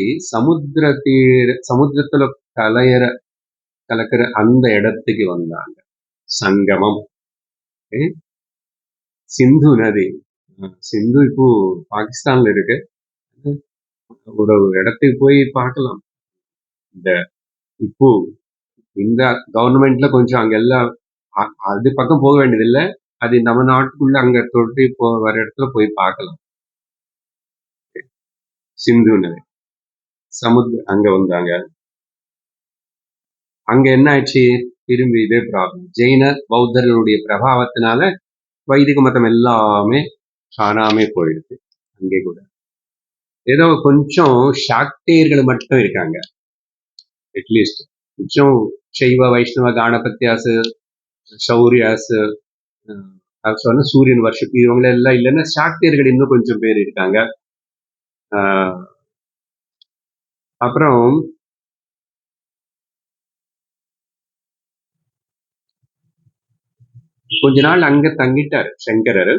சமுத்திரத்துல கலக்கிற அந்த இடத்துக்கு வந்தாங்க. சங்கமம். சிந்து நதி, சிந்து இப்போ பாகிஸ்தான்ல இருக்கு. ஒரு இடத்துக்கு போய் பார்க்கலாம். இந்த இப்போ இந்த கவர்மெண்ட்ல கொஞ்சம் அங்கெல்லாம் அது பக்கம் போக வேண்டியதில்லை. அது நம்ம நாட்டுக்குள்ள அங்க தொட்டு வர இடத்துல போய் பார்க்கலாம். சிந்து நதி அங்க வந்தாங்க. அங்க என்ன ஆச்சு, திரும்பி இதே ப்ராப்ளம். ஜெயின பௌத்தர்களுடைய பிரபாவத்தினால வைதிக மதம் எல்லாமே காணாமே போயிடுது. அங்கே கூட ஏதோ கொஞ்சம் சாக்தேயர்கள் மட்டும் இருக்காங்க. அட்லீஸ்ட் கொஞ்சம் சைவ வைஷ்ணவ காணபத்தியாசு சௌரியாசு சொன்ன சூரியன் வர்ஷிப் இவங்க எல்லாம் இல்லைன்னா சாக்தியர்கள் இன்னும் கொஞ்சம் பேர் இருக்காங்க. அப்புறம் கொஞ்ச நாள் அங்க தங்கிட்டாரு சங்கரர்.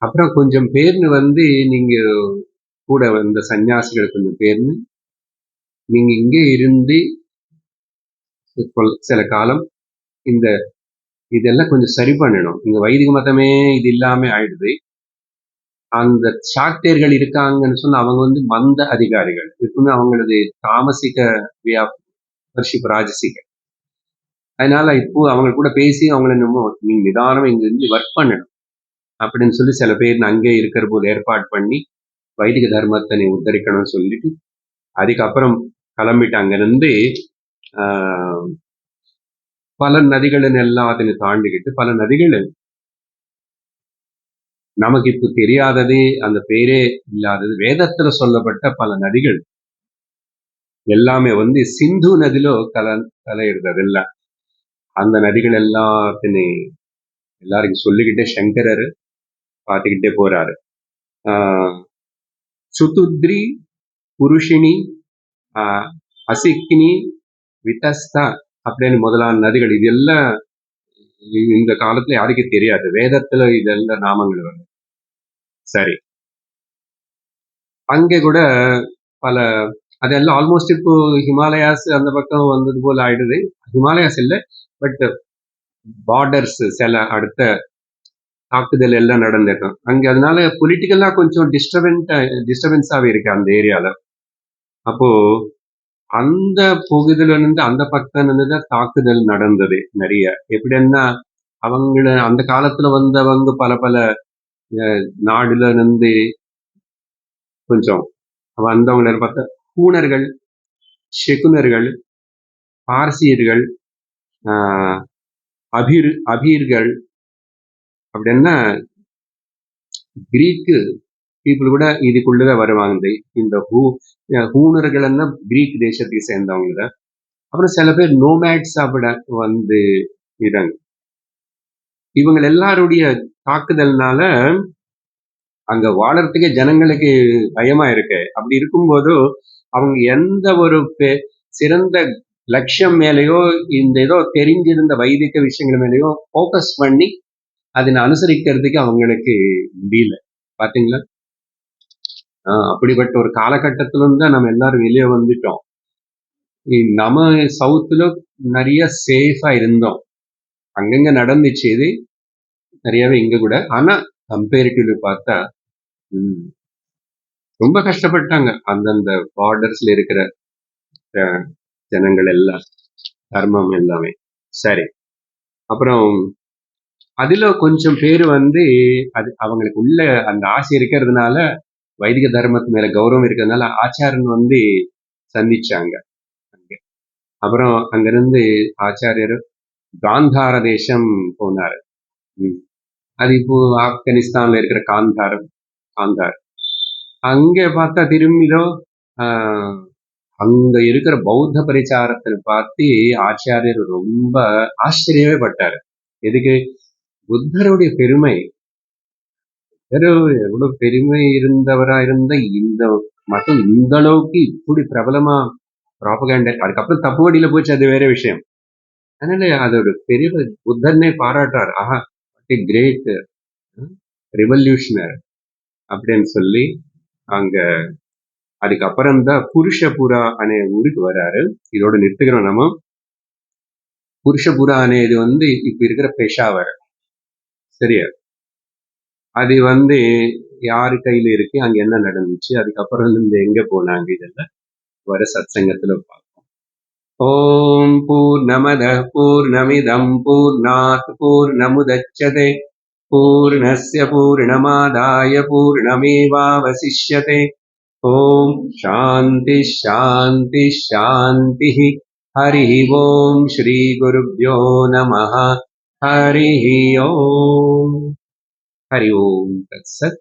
அப்புறம் கொஞ்சம் பேர்னு வந்து நீங்க கூட வந்த சன்னியாசிகள் கொஞ்சம் பேர்னு நீங்க இங்கே இருந்து சில காலம் இதெல்லாம் கொஞ்சம் சரி பண்ணணும். இங்க வைதிக மதமே இது இல்லாம ஆயிடுது. அந்த சாக்தியர்கள் இருக்காங்கன்னு சொன்னா அவங்க வந்து மந்த அதிகாரிகள், எப்பவுமே அவங்களது தாமசிக வர்ஷிப் ராஜசிக. அதனால இப்போ அவங்க கூட பேசி அவங்களை நீங்க நிதானம் இங்க இருந்து ஒர்க் பண்ணணும் அப்படின்னு சொல்லி சில பேர் அங்கே இருக்கிற போது ஏற்பாடு பண்ணி வைதிக தர்மத்தை நீ உத்தரிக்கணும்னு சொல்லிட்டு அதுக்கப்புறம் கிளம்பிட்டு அங்கிருந்து பல நதிகளின் எல்லாத்தையும் தாண்டிக்கிட்டு பல நதிகள் நமக்கு இப்போ தெரியாதது, அந்த பேரே இல்லாதது, வேதத்துல சொல்லப்பட்ட பல நதிகள் எல்லாமே வந்து சிந்து நதியில கலையிறது. அந்த நதிகள் எல்லாருக்கும் சொல்லிக்கிட்டே சங்கரர் பார்த்துக்கிட்டே போறாரு. சுதுத்ரி, புருஷினி, அசிக்கினி, விதஸ்தா அப்படின்னு முதலான நதிகள் இது எல்லாம் இந்த காலத்துல யாருக்கும் தெரியாது. வேதத்துல இதெல்லாம் நாமங்கள் வருது. சரி, அங்கே கூட பல அதெல்லாம் ஆல்மோஸ்ட் இப்போ ஹிமாலயாஸ் அந்த பக்கம் வந்தது போல ஆயிடுது. ஹிமாலயாஸ் இல்லை, பட் பார்டர்ஸ் சில அடுத்த தாக்குதல் எல்லாம் நடந்திருக்கும் அங்க. அதனால பொலிட்டிக்கலா கொஞ்சம் டிஸ்டர்பன்ஸாவே இருக்கு அந்த ஏரியால. அப்போ அந்த பகுதியில இருந்து அந்த பக்கம் இருந்துதான் தாக்குதல் நடந்தது நிறைய. எப்படின்னா அந்த காலத்துல வந்தவங்க பல நாடுல இருந்து கொஞ்சம் வந்தவங்க பார்த்தா ஹூணர்கள், ஷெகுனர்கள், பார்சியர்கள், அபீர்கள் அப்படின்னா கிரீக்கு பீப்புள் கூட இதுக்குள்ளதான் வருவாங்க. இந்த ஹூணர்கள் கிரீக் தேசத்துக்கு சேர்ந்தவங்க. அப்புறம் சில பேர் நோமேட்ஸ் அப்பட வந்து இதாங்க. இவங்க எல்லாருடைய தாக்குதல்னால அங்க வாழறதுக்கே ஜனங்களுக்கு பயமா இருக்கு. அப்படி இருக்கும்போது அவங்க எந்த ஒரு சிறந்த லட்சியம் மேலேயோ இந்த ஏதோ தெரிஞ்சிருந்த வைதிக விஷயங்கள் மேலேயோ போக்கஸ் பண்ணி அதனை அனுசரிக்கிறதுக்கு அவங்களுக்கு முடியல. பாத்தீங்களா? அப்படிப்பட்ட ஒரு காலகட்டத்தில இருந்து தான் நம்ம எல்லாரும் வெளியே வந்துட்டோம். நம்ம சவுத்துல நிறைய சேஃபா இருந்தோம். அங்கங்க நடந்துச்சு இது நிறையவே இங்க கூட. ஆனா கம்பேரிட்டிவ்லி பார்த்தா ரொம்ப கஷ்டப்பட்டாங்க அந்தந்த பார்டர்ஸ்ல இருக்கிற ஜனங்கள் எல்லாம், தர்மம் எல்லாமே. சரி, அப்புறம் அதுல கொஞ்சம் பேர் வந்து அது அவங்களுக்கு உள்ள அந்த ஆசை இருக்கிறதுனால, வைதிக தர்மத்து மேல கௌரவம் இருக்கிறதுனால ஆச்சாரன் வந்து சந்திச்சாங்க அங்க. அப்புறம் அங்கிருந்து ஆச்சாரியர் காந்தார தேசம் போனாரு. அது இப்போ ஆப்கானிஸ்தான்ல இருக்கிற காந்தார். அங்கே பார்த்தா திரும்பிதோ ஆஹ், அங்க இருக்கிற பௌத்த பரிச்சாரத்தை பார்த்து ஆச்சாரியர் ரொம்ப ஆச்சரியமே பட்டாரு. எதுக்கு? புத்தருடைய பெருமை, புத்தர் எவ்வளவு பெருமை இருந்தவரா இருந்த இந்த மதம் இந்த அளவுக்கு இப்படி பிரபலமா ப்ராபகேண்டா, அதுக்கப்புறம் தப்பு வழியில போச்சு, அது வேற விஷயம். அதனால அதோட பெரிய புத்தர்னே பாராட்டுறாரு. ஆஹா, கிரேட் ரெவல்யூஷனர் அப்படின்னு சொல்லி அங்க. அதுக்கப்புறம் தான் புருஷபுரா அనే ஊருக்கு வராரு. இதோட நிறுத்துக்கிறோம் நம்ம. புருஷபுரா అనేది இப்ப இருக்கிற பெஷாவர். சரியா? அது யாரு கையில இருக்கு, அங்க என்ன நடந்துச்சு, அதுக்கப்புறம் இந்த எங்க போனாங்க, இதெல்லாம் வர சத்சங்கத்துல பார்ப்போம். ஓம் பூர்ணமத பூர்ணமிதம் பூர்ணாத் பூர்ணமுதச்யதே பூர்ணஸ்ய பூர்ணமாதாய பூர்ணமேவாவசிஷ்யதே. ஓம் சாந்தி சாந்தி சாந்தி. ஹரி ஓம் ஸ்ரீ குருப்யோ நமः. ஹரி ஓம். ஹரி ஓம் தத்சத்.